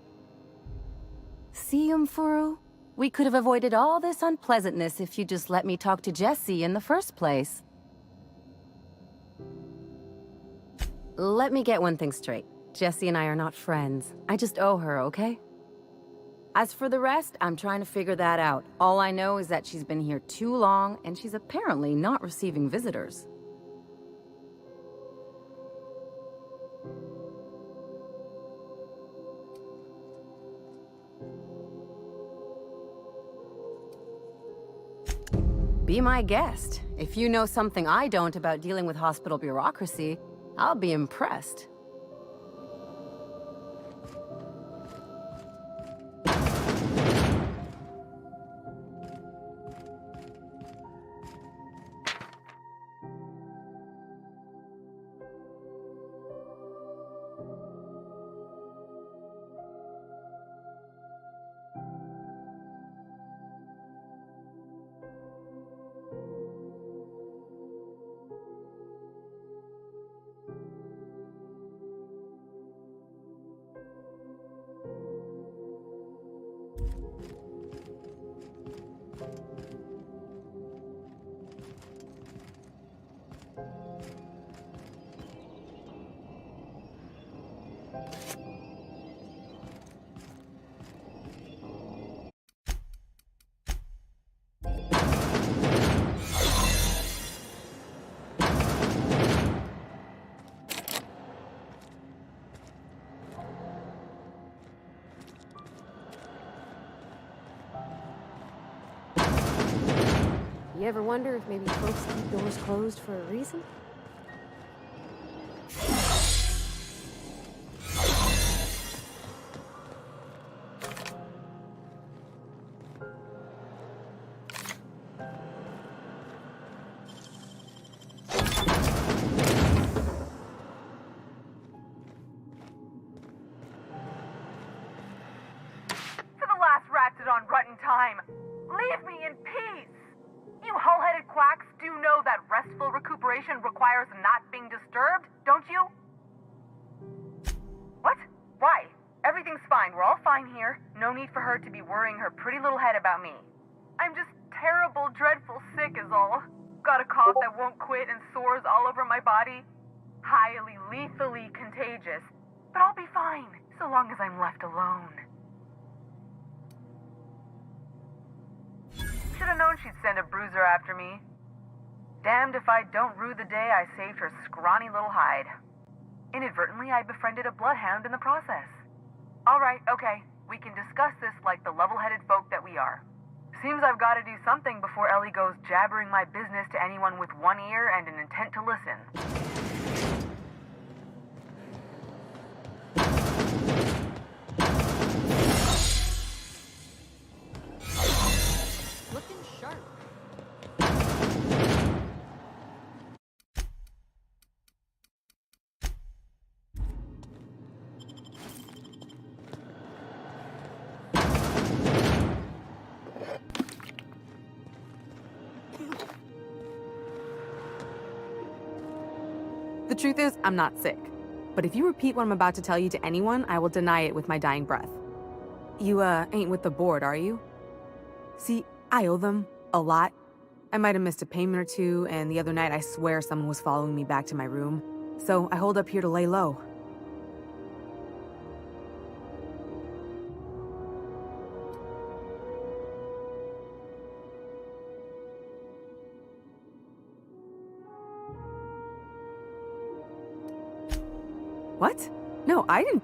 See, Emfuru? We could have avoided all this unpleasantness if you just let me talk to Jessie in the first place. Let me get one thing straight. Jessie and I are not friends. I just owe her, okay? As for the rest, I'm trying to figure that out. All I know is that she's been here too long, and she's apparently not receiving visitors. Be my guest. If you know something I don't about dealing with hospital bureaucracy, I'll be impressed. You ever wonder if maybe folks keep doors closed for a reason? To the last ratted on rotten time, leave me in peace! You hull-headed quacks do know that restful recuperation requires not being disturbed, don't you? What? Why? Everything's fine. We're all fine here. No need for her to be worrying her pretty little head about me. I'm just terrible, dreadful sick is all. Got a cough that won't quit and sores all over my body. Highly, lethally contagious. But I'll be fine, so long as I'm left alone. Should've known she'd send a bruiser after me. Damned if I don't rue the day I saved her scrawny little hide. Inadvertently, I befriended a bloodhound in the process. Alright, okay. We can discuss this like the level-headed folk that we are. Seems I've got to do something before Ellie goes jabbering my business to anyone with one ear and an intent to listen. Looking sharp. The truth is, I'm not sick. But if you repeat what I'm about to tell you to anyone, I will deny it with my dying breath. You, ain't with the board, are you? See, I owe them a lot. I might have missed a payment or two, and the other night I swear someone was following me back to my room. So I hold up here to lay low. What? No, I didn't.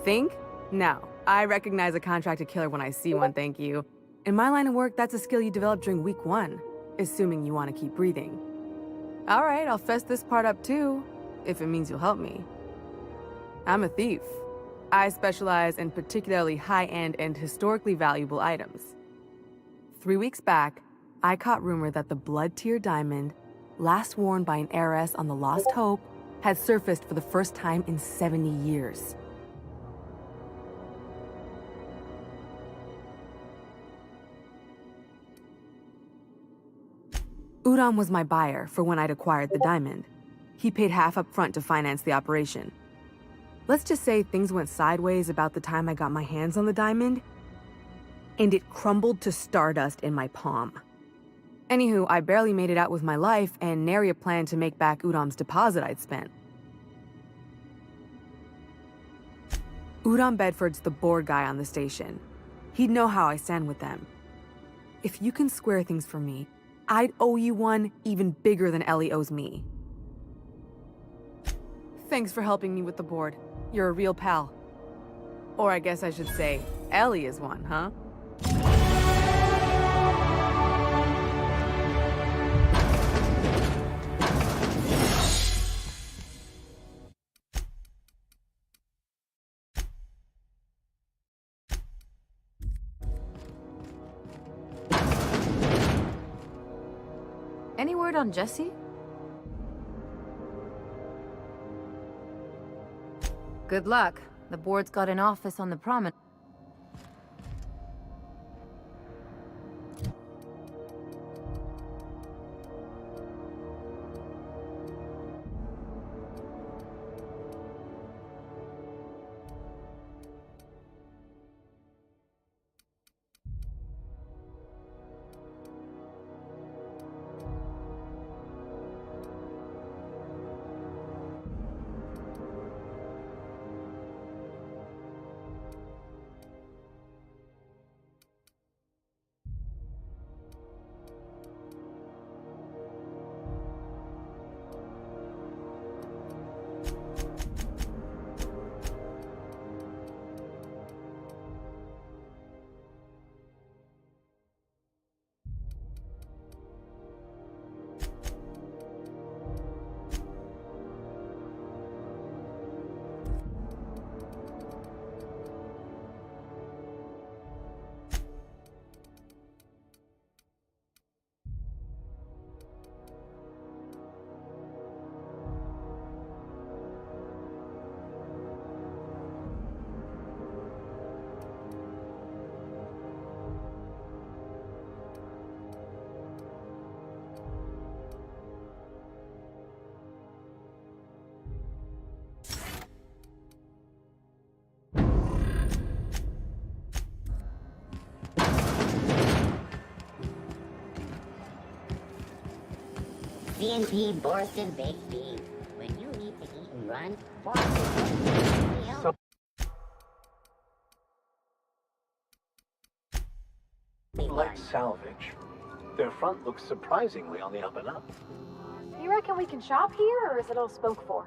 Think? No. I recognize a contracted killer when I see one, thank you. In my line of work, that's a skill you develop during week 1, assuming you want to keep breathing. All right, I'll fess this part up too, if it means you'll help me. I'm a thief. I specialize in particularly high-end and historically valuable items. 3 weeks back, I caught rumor that the Blood Tier diamond, last worn by an heiress on the Lost Hope, had surfaced for the first time in 70 years. Udom was my buyer for when I'd acquired the diamond. He paid half up front to finance the operation. Let's just say things went sideways about the time I got my hands on the diamond, and it crumbled to stardust in my palm. Anywho, I barely made it out with my life, and nary a plan to make back Udom's deposit I'd spent. Udom Bedford's the board guy on the station. He'd know how I stand with them. If you can square things for me, I'd owe you one even bigger than Ellie owes me. Thanks for helping me with the board. You're a real pal. Or I guess I should say, Ellie is one, huh? Any word on Jesse? Good luck. The board's got an office on the promenade. CNP Borston Baked Beans. When you need to eat and run, Borston Let's salvage. Their front looks surprisingly on the up and up. You reckon we can shop here, or is it all spoke for?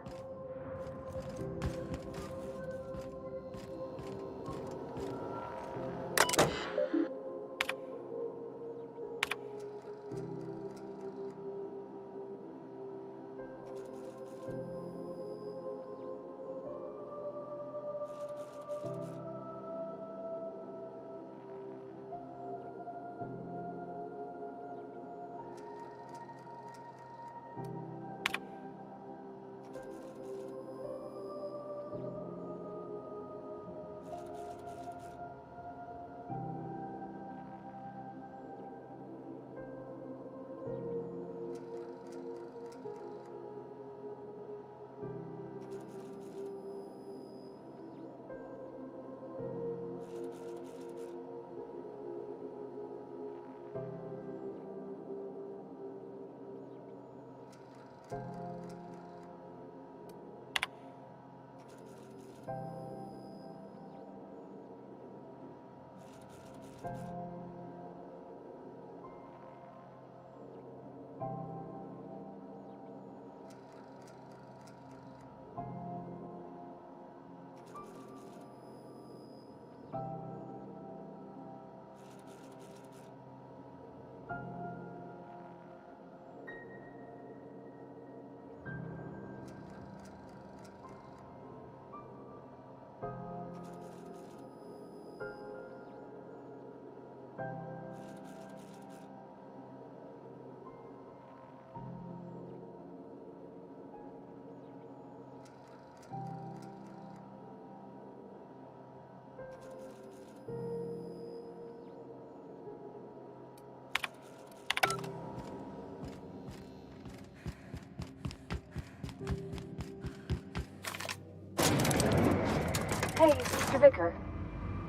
Hey, Mr. Vicar.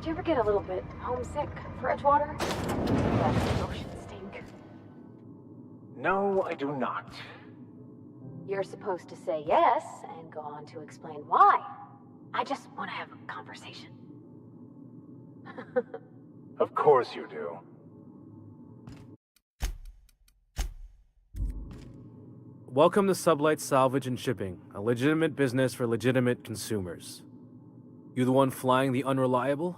Do you ever get a little bit homesick for Edgewater? That ocean stink. No, I do not. You're supposed to say yes and go on to explain why. I just want to have a conversation. Of course you do. Welcome to Sublight Salvage and Shipping, a legitimate business for legitimate consumers. You the one flying the Unreliable?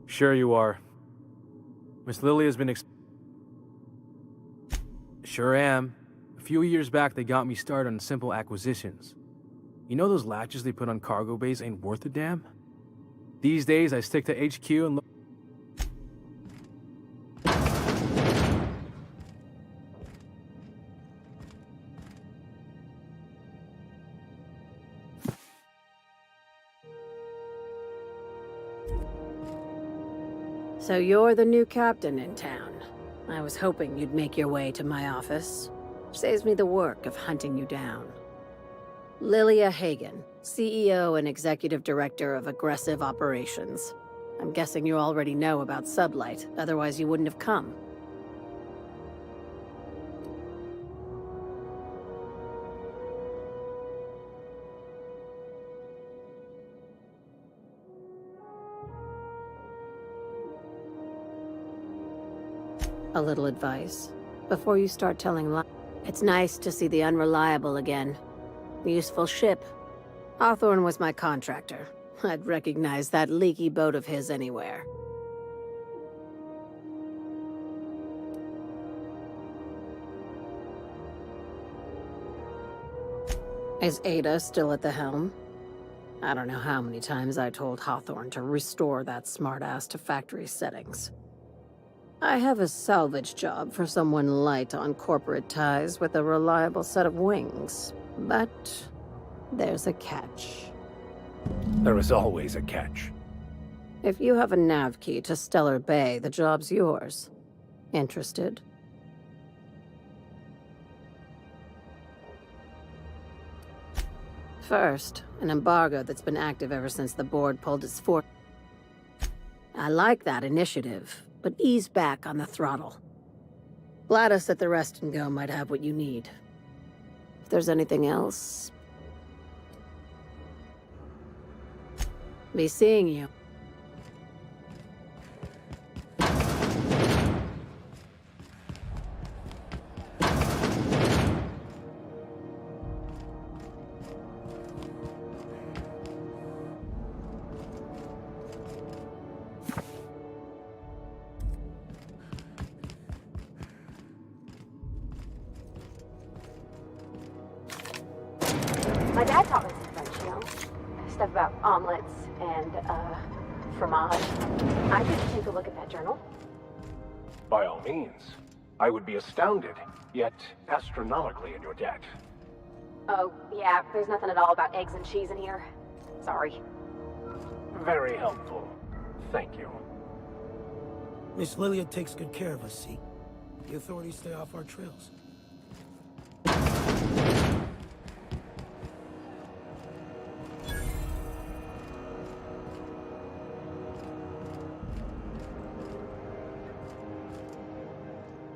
Sure you are. Miss Lily has been Sure am. A few years back, they got me started on simple acquisitions. You know those latches they put on cargo bays ain't worth a damn? These days, I stick to HQ and look. So you're the new captain in town. I was hoping you'd make your way to my office. Saves me the work of hunting you down. Lilia Hagen, CEO and Executive Director of Aggressive Operations. I'm guessing you already know about Sublight, otherwise you wouldn't have come. A little advice. Before you start telling lies, it's nice to see the Unreliable again. Useful ship. Hawthorne was my contractor. I'd recognize that leaky boat of his anywhere. Is Ada still at the helm? I don't know how many times I told Hawthorne to restore that smartass to factory settings. I have a salvage job for someone light on corporate ties with a reliable set of wings, but there's a catch. There is always a catch. If you have a nav key to Stellar Bay, the job's yours. Interested? First, an embargo that's been active ever since the board pulled its fort. I like that initiative, but ease back on the throttle. Gladys at the Rest and Go might have what you need. If there's anything else... Be seeing you. My dad taught me some French, you know? Stuff about omelets and, fromage. I could take a look at that journal. By all means. I would be astounded, yet astronomically in your debt. Oh, yeah, there's nothing at all about eggs and cheese in here. Sorry. Very helpful. Thank you. Miss Lilia takes good care of us, see? The authorities stay off our trails.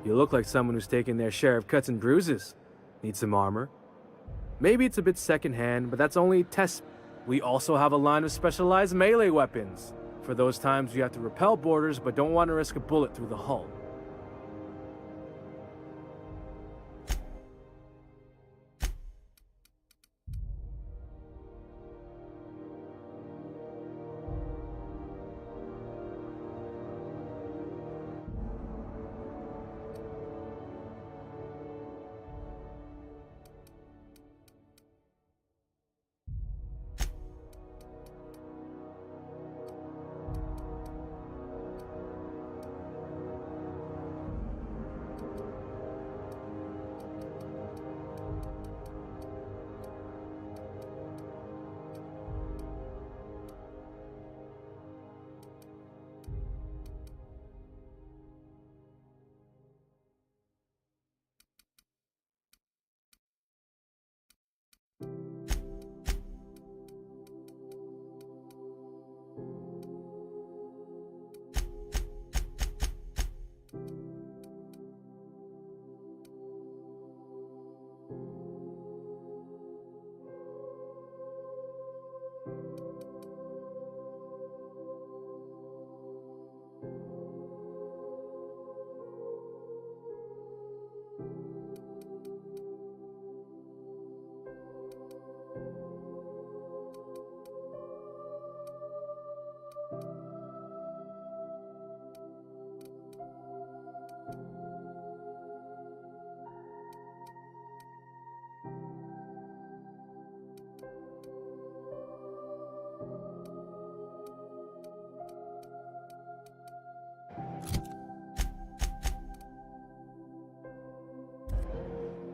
You look like someone who's taken their share of cuts and bruises. Need some armor? Maybe it's a bit secondhand, but that's only test. We also have a line of specialized melee weapons. For those times you have to repel boarders but don't want to risk a bullet through the hull.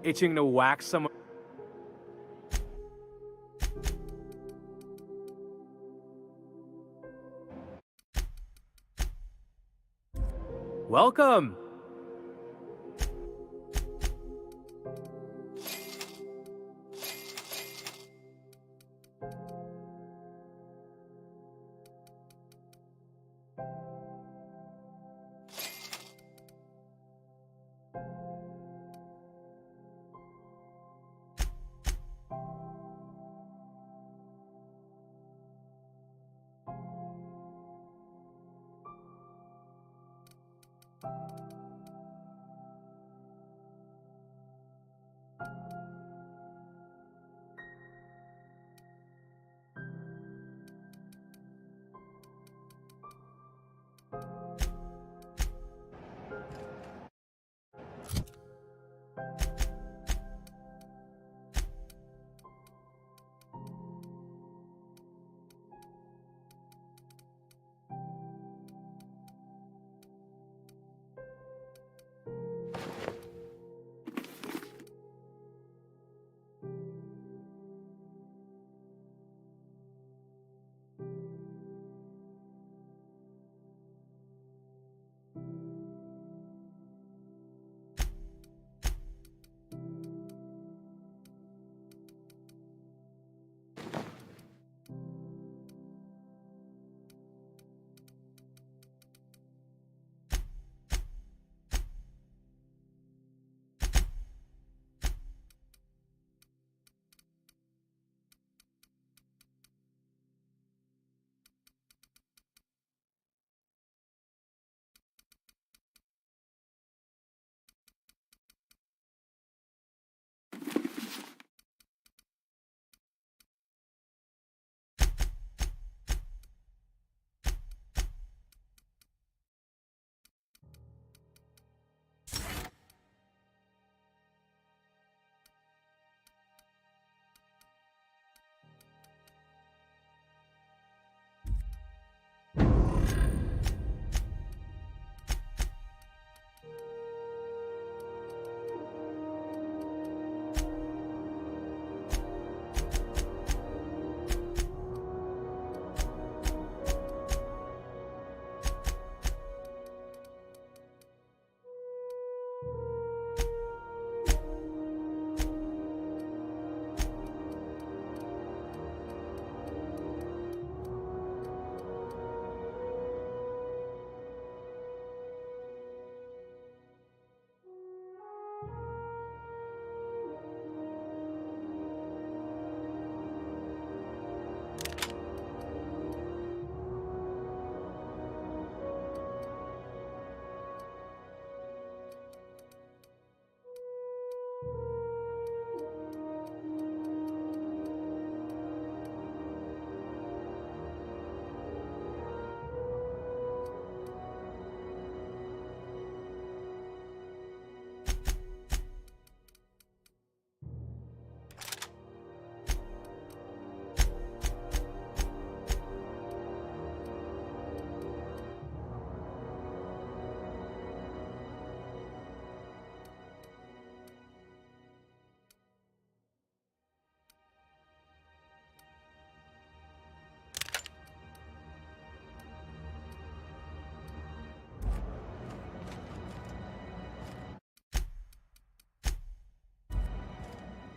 Itching to whack someone. Welcome!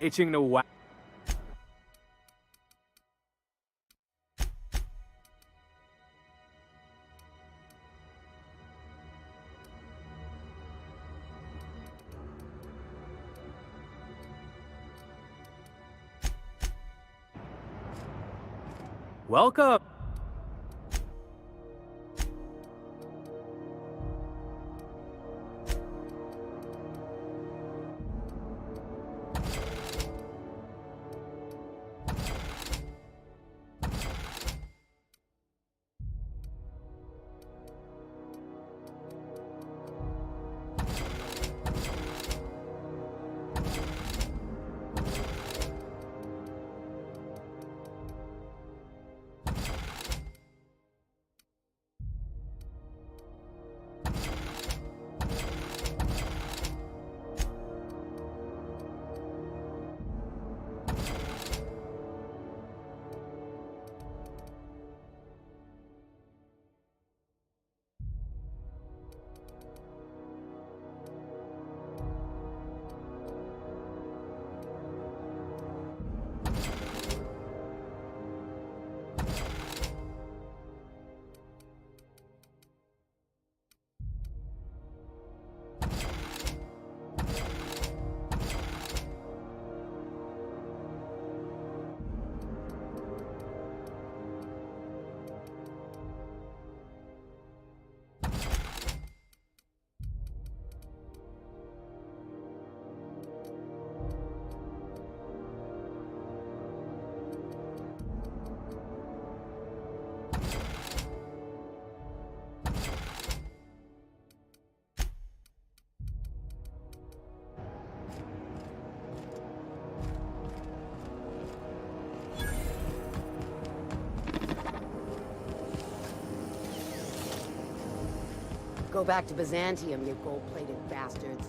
Itching to whack. Welcome! Go back to Byzantium, you gold-plated bastards.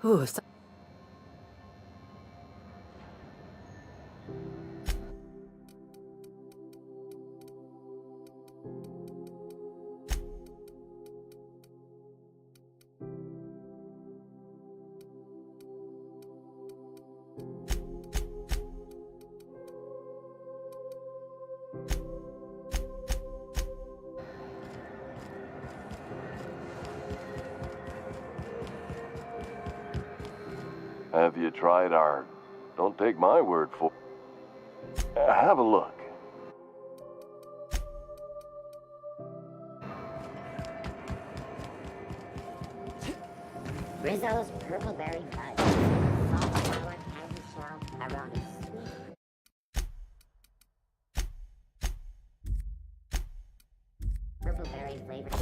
Ooh, Have you tried our... Don't take my word for... Have a look. Rizzo's Purpleberry Bud. Soft-flower candy shell around a sweet... Purpleberry flavored...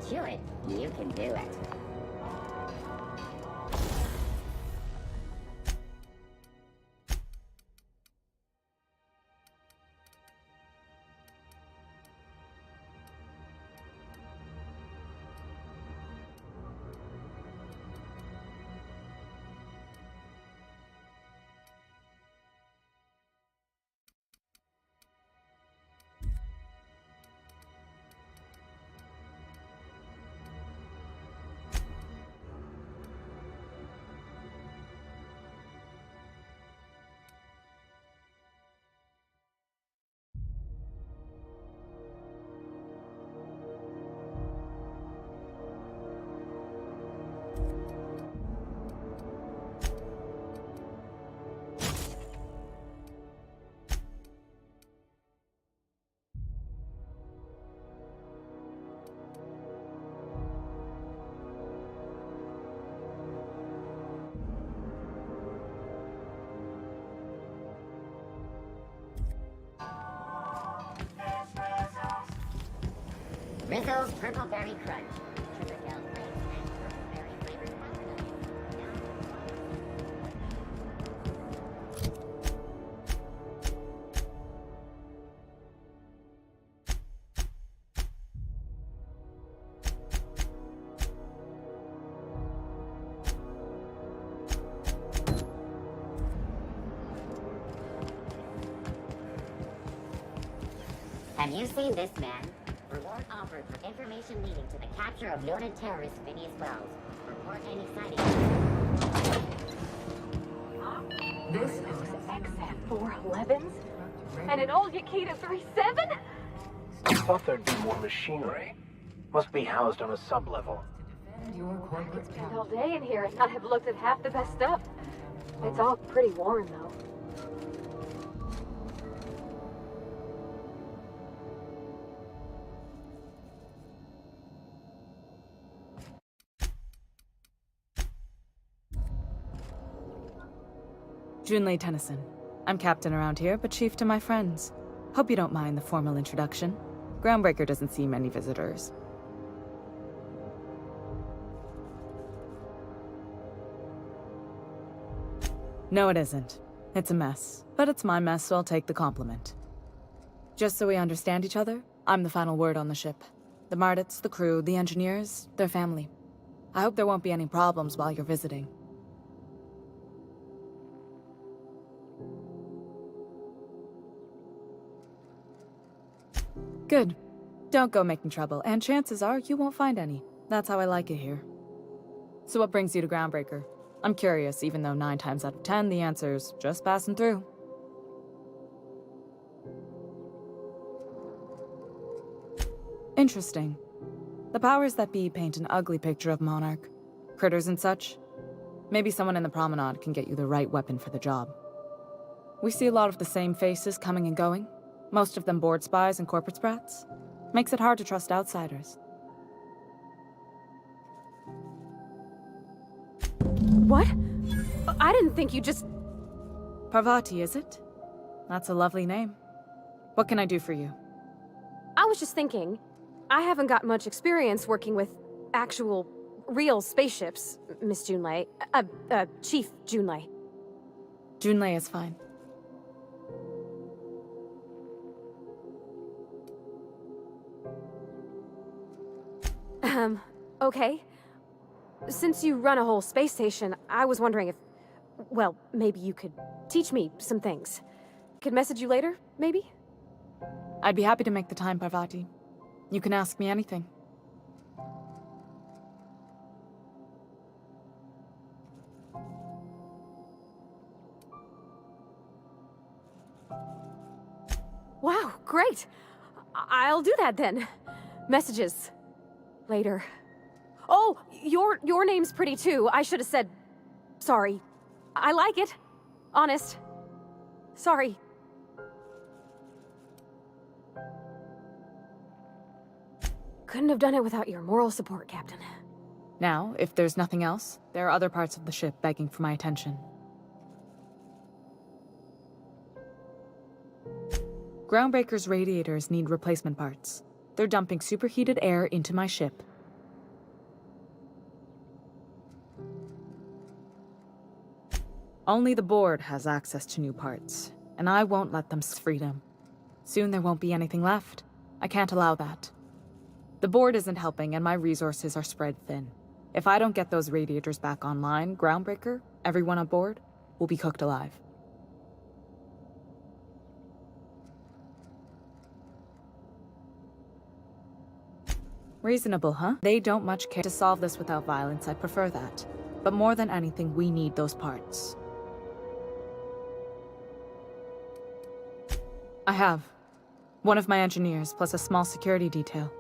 Do it. You can do it. Rizzo's Purple Berry Crunch. Trinidad grapes and purple berry flavored paradise. Have you seen this man? Reward offered for information leading to the capture of noted terrorist Phineas Wells. Report any sightings. This is XF411s? And an old Yakita 37? I thought there'd be more machinery. Must be housed on a sub-level. It's been all day in here and not have looked at half the best stuff. It's all pretty worn, though. Junlei Tennyson. I'm captain around here, but chief to my friends. Hope you don't mind the formal introduction. Groundbreaker doesn't see many visitors. No, it isn't. It's a mess. But it's my mess, so I'll take the compliment. Just so we understand each other, I'm the final word on the ship. The Mardits, the crew, the engineers, their family. I hope there won't be any problems while you're visiting. Good. Don't go making trouble, and chances are you won't find any. That's how I like it here. So what brings you to Groundbreaker? I'm curious, even though 9 times out of 10 the answer's just passing through. Interesting. The powers that be paint an ugly picture of Monarch. Critters and such. Maybe someone in the promenade can get you the right weapon for the job. We see a lot of the same faces coming and going. Most of them board spies and corporate sprats. Makes it hard to trust outsiders. What? I didn't think you just... Parvati, is it? That's a lovely name. What can I do for you? I was just thinking, I haven't got much experience working with actual, real spaceships, Miss Junlei. Chief Junlei. Junlei is fine. Okay. Since you run a whole space station, I was wondering if... Well, maybe you could teach me some things. Could message you later, maybe? I'd be happy to make the time, Parvati. You can ask me anything. Wow, great! I'll do that then. Messages. Later. Oh, your name's pretty too. I should have said... Sorry. I like it. Honest. Sorry. Couldn't have done it without your moral support, Captain. Now, if there's nothing else, there are other parts of the ship begging for my attention. Groundbreaker's radiators need replacement parts. They're dumping superheated air into my ship. Only the board has access to new parts, and I won't let them freedom. Soon there won't be anything left. I can't allow that. The board isn't helping, and my resources are spread thin. If I don't get those radiators back online, Groundbreaker, everyone on board, will be cooked alive. Reasonable, huh? They don't much care to solve this without violence. I'd prefer that. But more than anything, we need those parts. I have. One of my engineers, plus a small security detail.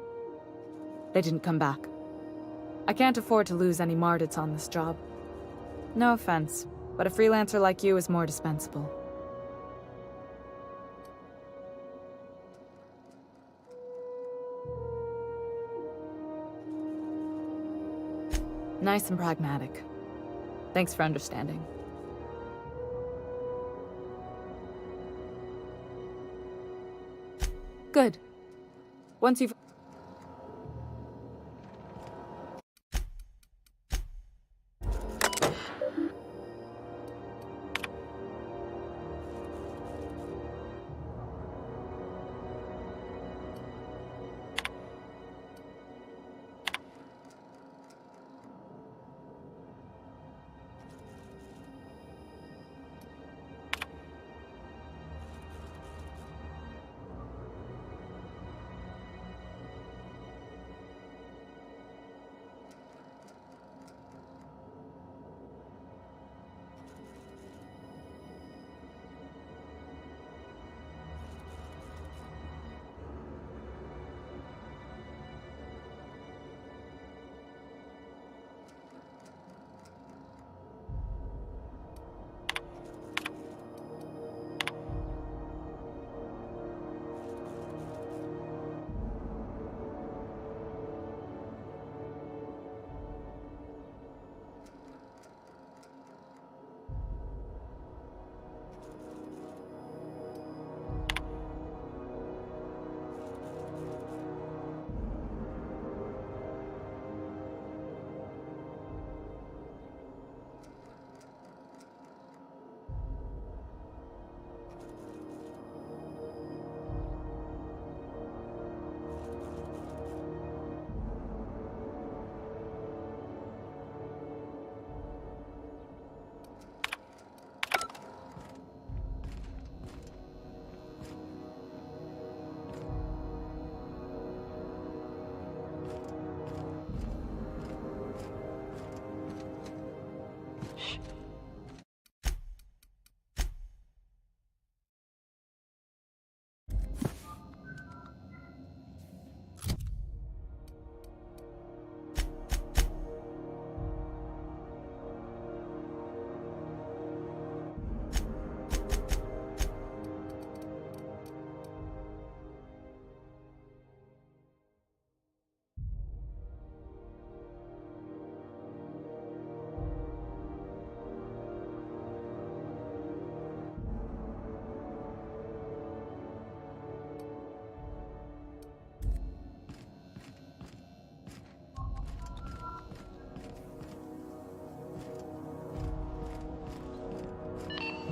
They didn't come back. I can't afford to lose any Mardits on this job. No offense, but a freelancer like you is more dispensable. Nice and pragmatic. Thanks for understanding. Good. Once you've...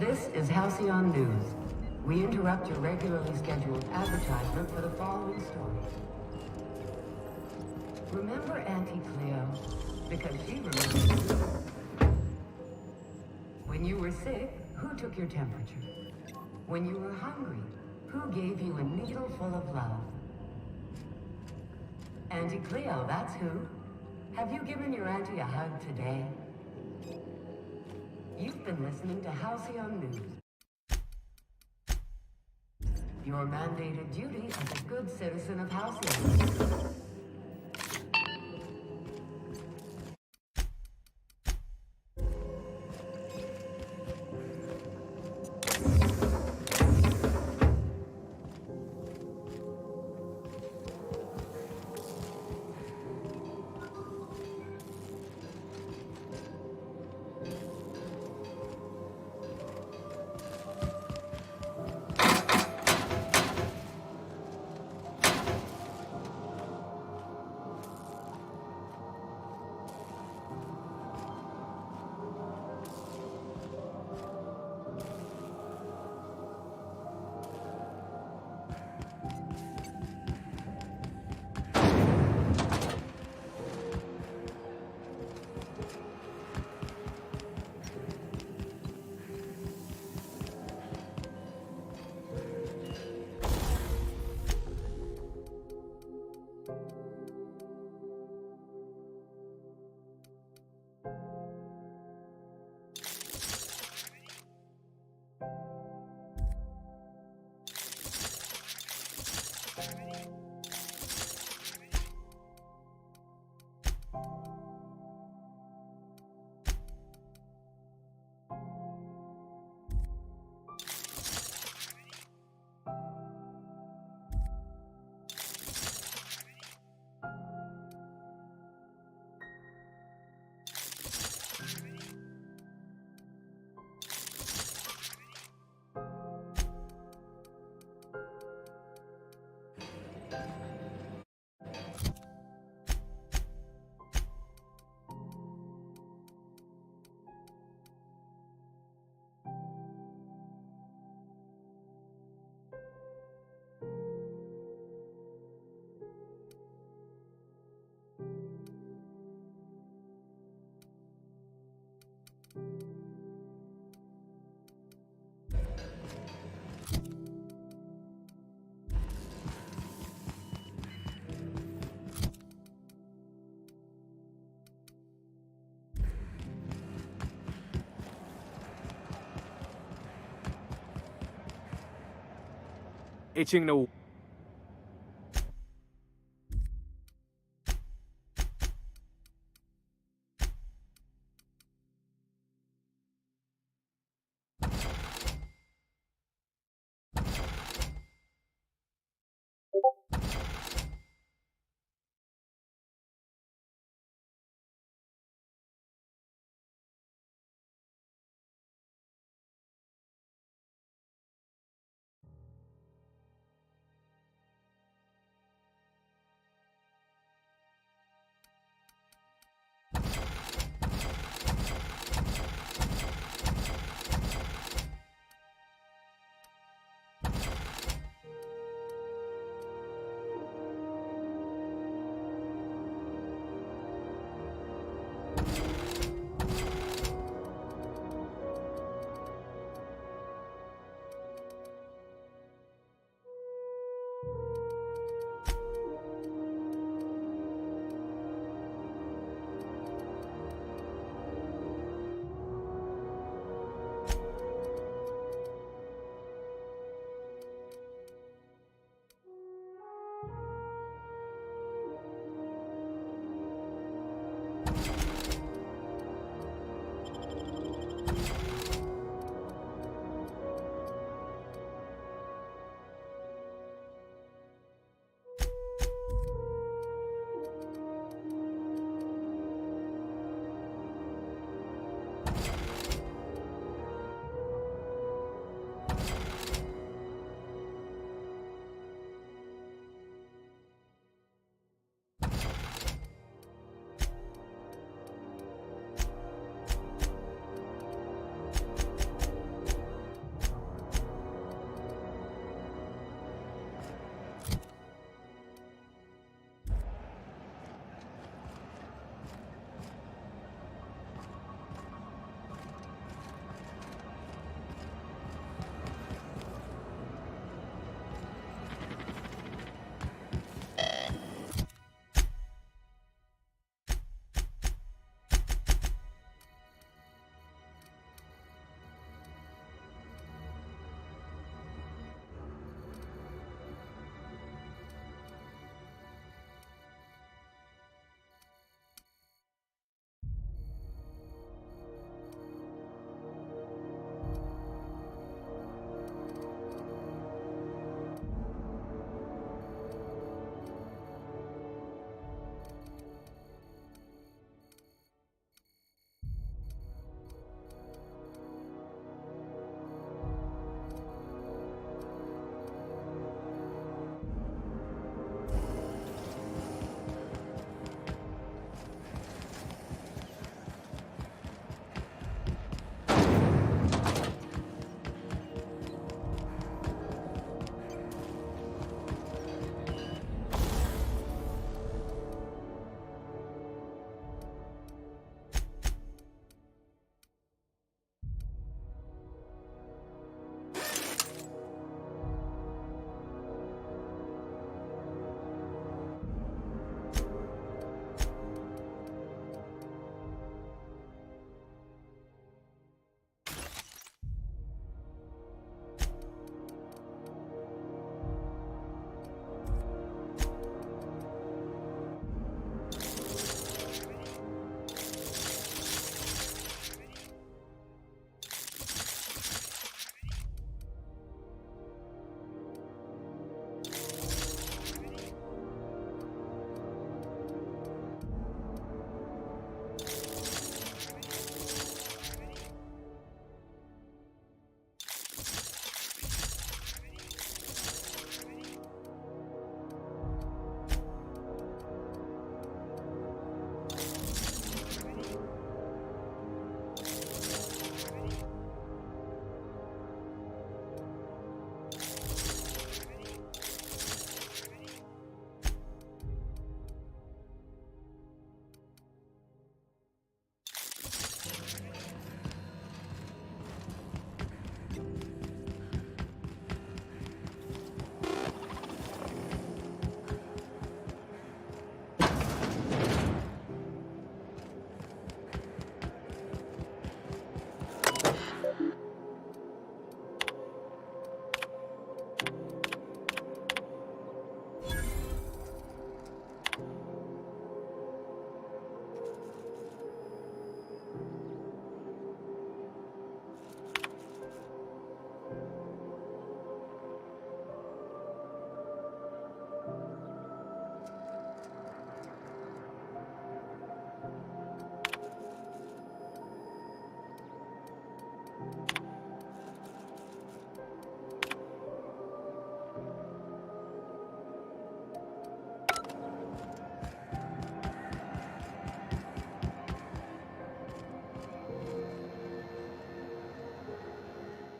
This is Halcyon News. We interrupt your regularly scheduled advertisement for the following story. Remember Auntie Cleo? Because she remembers you. When you were sick, who took your temperature? When you were hungry, who gave you a needle full of love? Auntie Cleo, that's who. Have you given your auntie a hug today? You've been listening to Halcyon News. Your mandated duty as a good citizen of Halcyon. Itching to...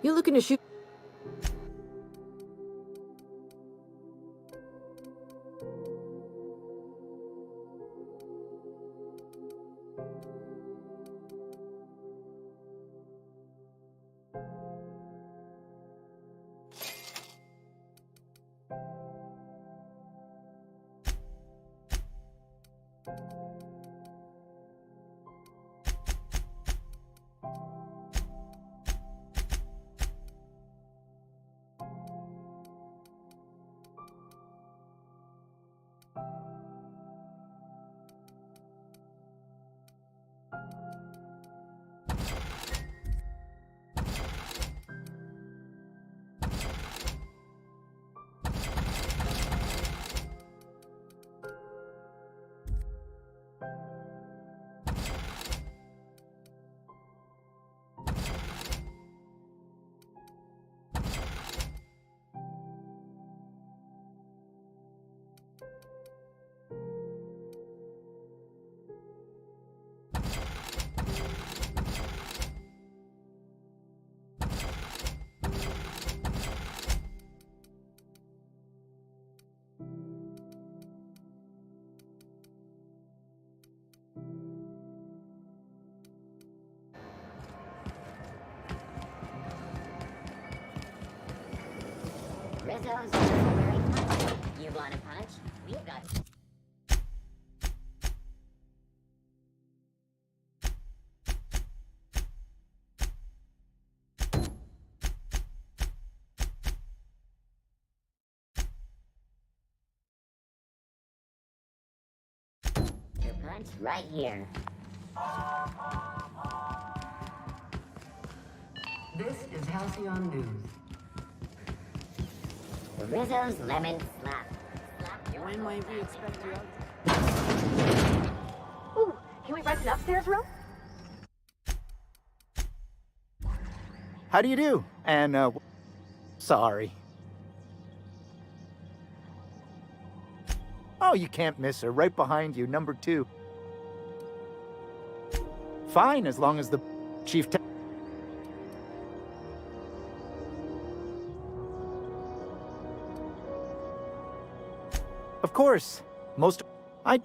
You looking to shoot? Rizzo's very punch. You want a punch? We've got... Your punch right here. This is Halcyon News. Rizzo's lemon slap. When might we expect you out? Ooh, can we rent an upstairs room? How do you do? And, sorry. Oh, you can't miss her. Right behind you, number 2. Fine, as long as the chief... Of course. Most... I...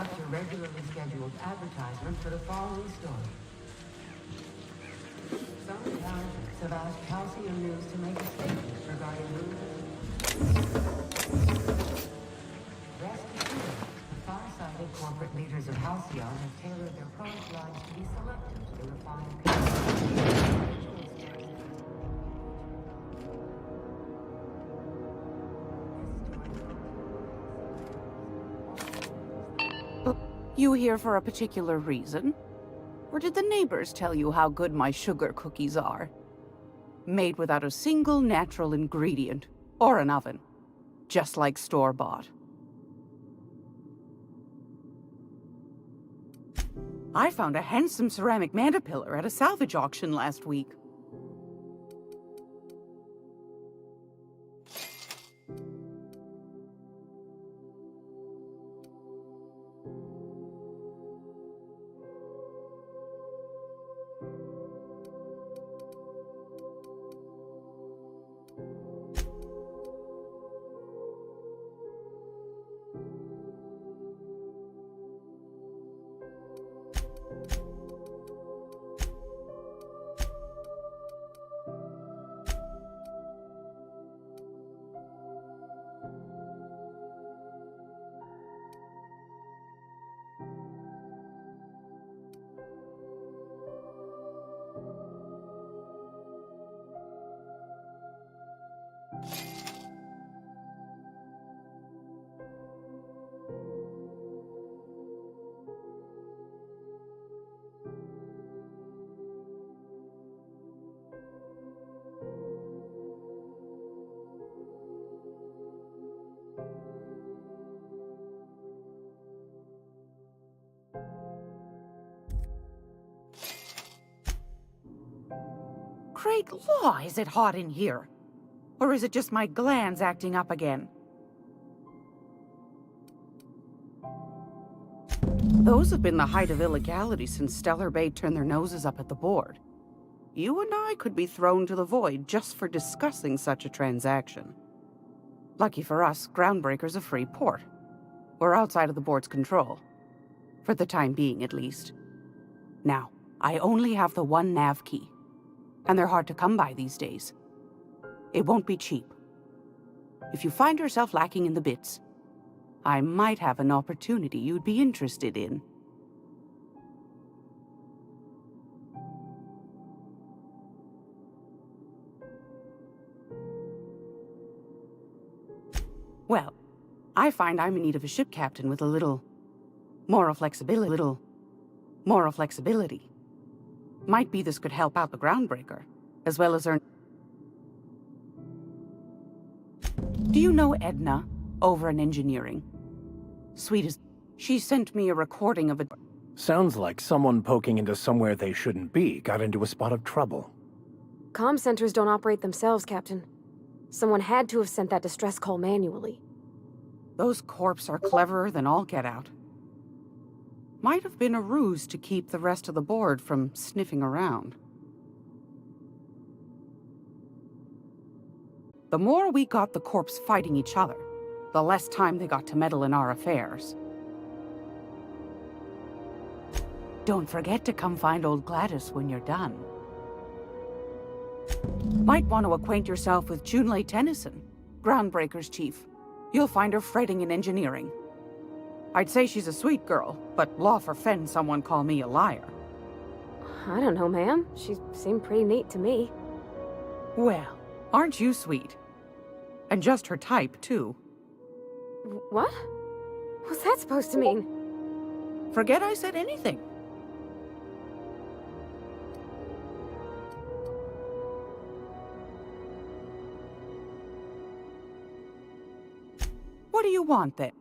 interrupt your regularly scheduled advertisement for the following story. Some intelligence have asked Halcyon News to make a statement regarding Rest assured, the far-sighted corporate leaders of Halcyon have tailored their product lines to be selective to refine You here for a particular reason? Or did the neighbors tell you how good my sugar cookies are? Made without a single natural ingredient, or an oven. Just like store-bought. I found a handsome ceramic mandapillar at a salvage auction last week. Great law, is it hot in here? Or is it just my glands acting up again? Those have been the height of illegality since Stellar Bay turned their noses up at the board. You and I could be thrown to the void just for discussing such a transaction. Lucky for us, Groundbreaker's a free port. We're outside of the board's control. For the time being, at least. Now, I only have the one nav key. And they're hard to come by these days. It won't be cheap. If you find yourself lacking in the bits, I might have an opportunity you'd be interested in. Well, I find I'm in need of a ship captain with a little moral flexibility. Might be this could help out the Groundbreaker, as well as earn... Do you know Edna, over in engineering? Sweet as... She sent me a recording of a... Sounds like someone poking into somewhere they shouldn't be got into a spot of trouble. Comm centers don't operate themselves, Captain. Someone had to have sent that distress call manually. Those corps are cleverer than all get out. Might have been a ruse to keep the rest of the board from sniffing around. The more we got the corps fighting each other, the less time they got to meddle in our affairs. Don't forget to come find old Gladys when you're done. Might want to acquaint yourself with Junlei Tennyson, Groundbreaker's chief. You'll find her fretting in engineering. I'd say she's a sweet girl, but law forfend someone call me a liar. I don't know, ma'am. She seemed pretty neat to me. Well, aren't you sweet? And just her type, too. What? What's that supposed to mean? Forget I said anything. What do you want, then?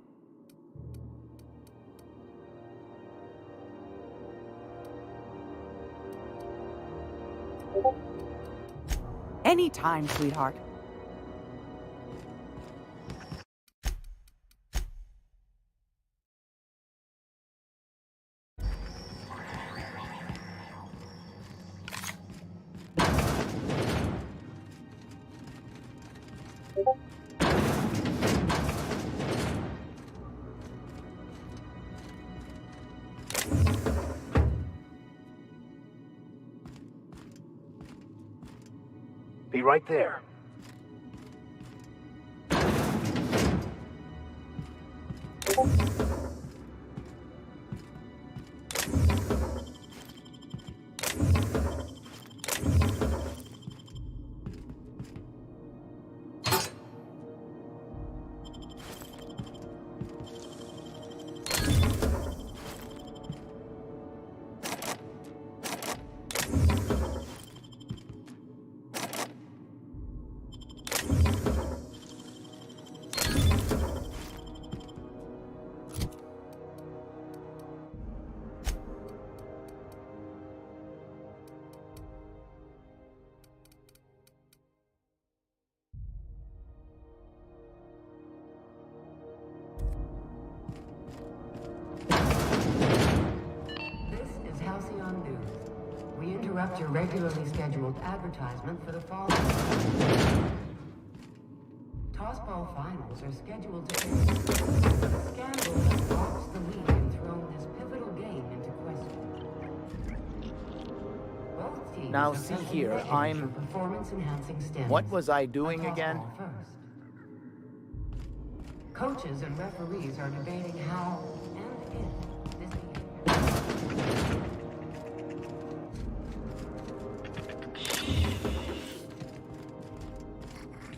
Anytime, sweetheart. Be right there. We interrupt your regularly scheduled advertisement for the fall. Tossball finals are scheduled to end. The scandal that rocks the league and thrown this pivotal game into question. Both teams Now are see pressing here, measures I'm... for performance-enhancing stints. What was I doing Tossball again? first. Coaches and referees are debating how and if this behavior.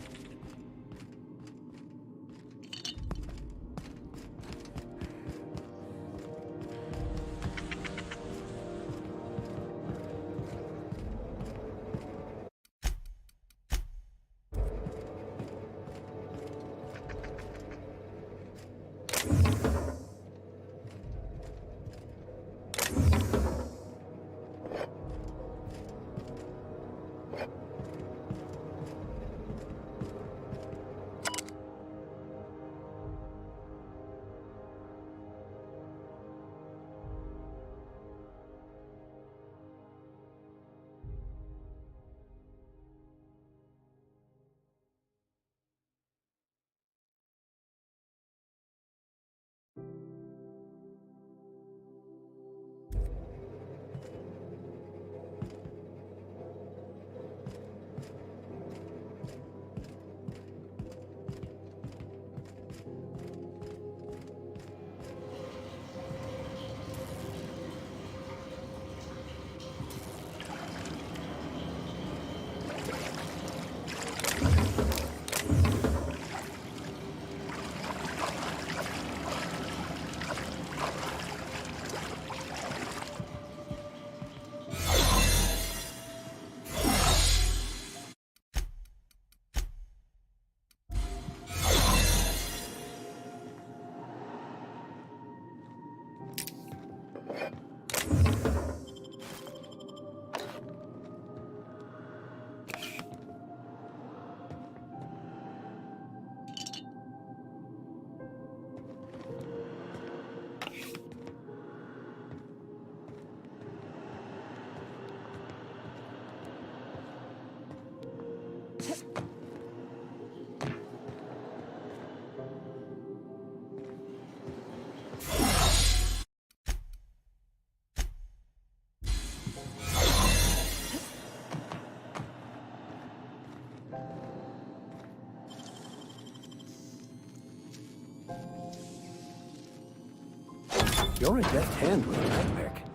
You're a deft hand with a backpack.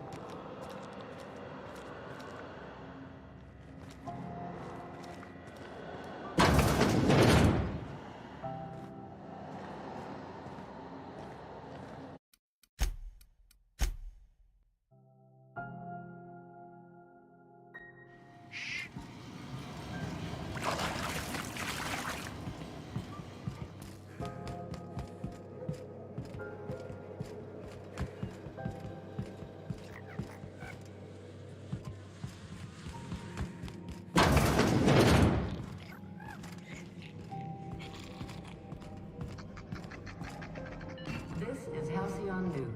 Halcyon News.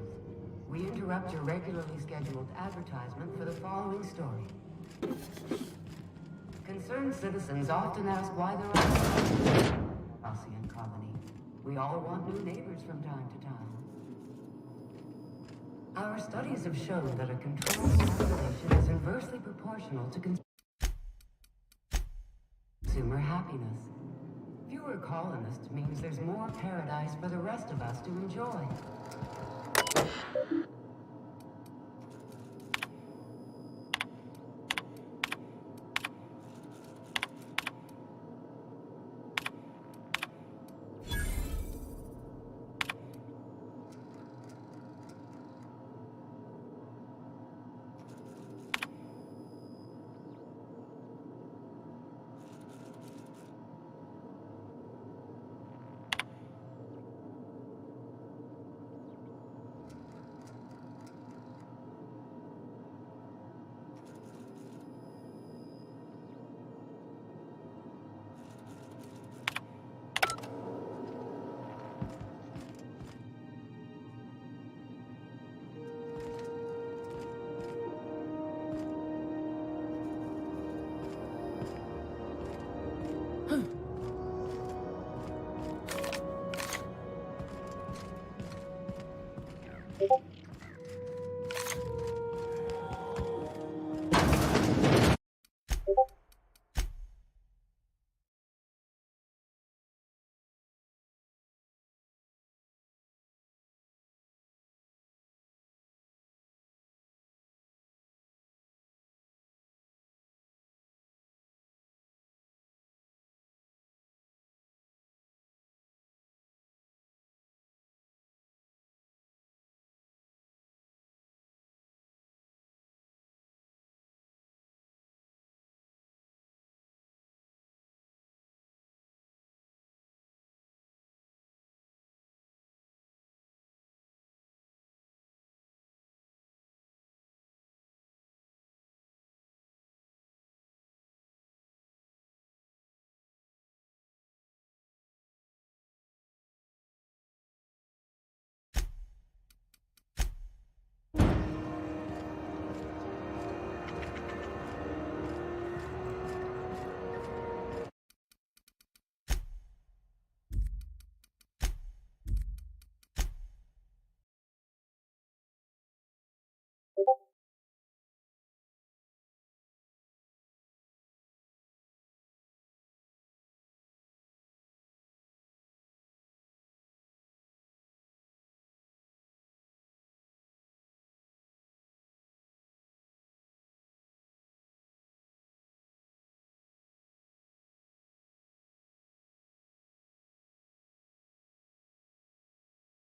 We interrupt your regularly scheduled advertisement for the following story. Concerned citizens often ask why there are Halcyon Colony. We all want new neighbors from time to time. Our studies have shown that a controlled population is inversely proportional to happiness. Fewer colonists means there's more paradise for the rest of us to enjoy.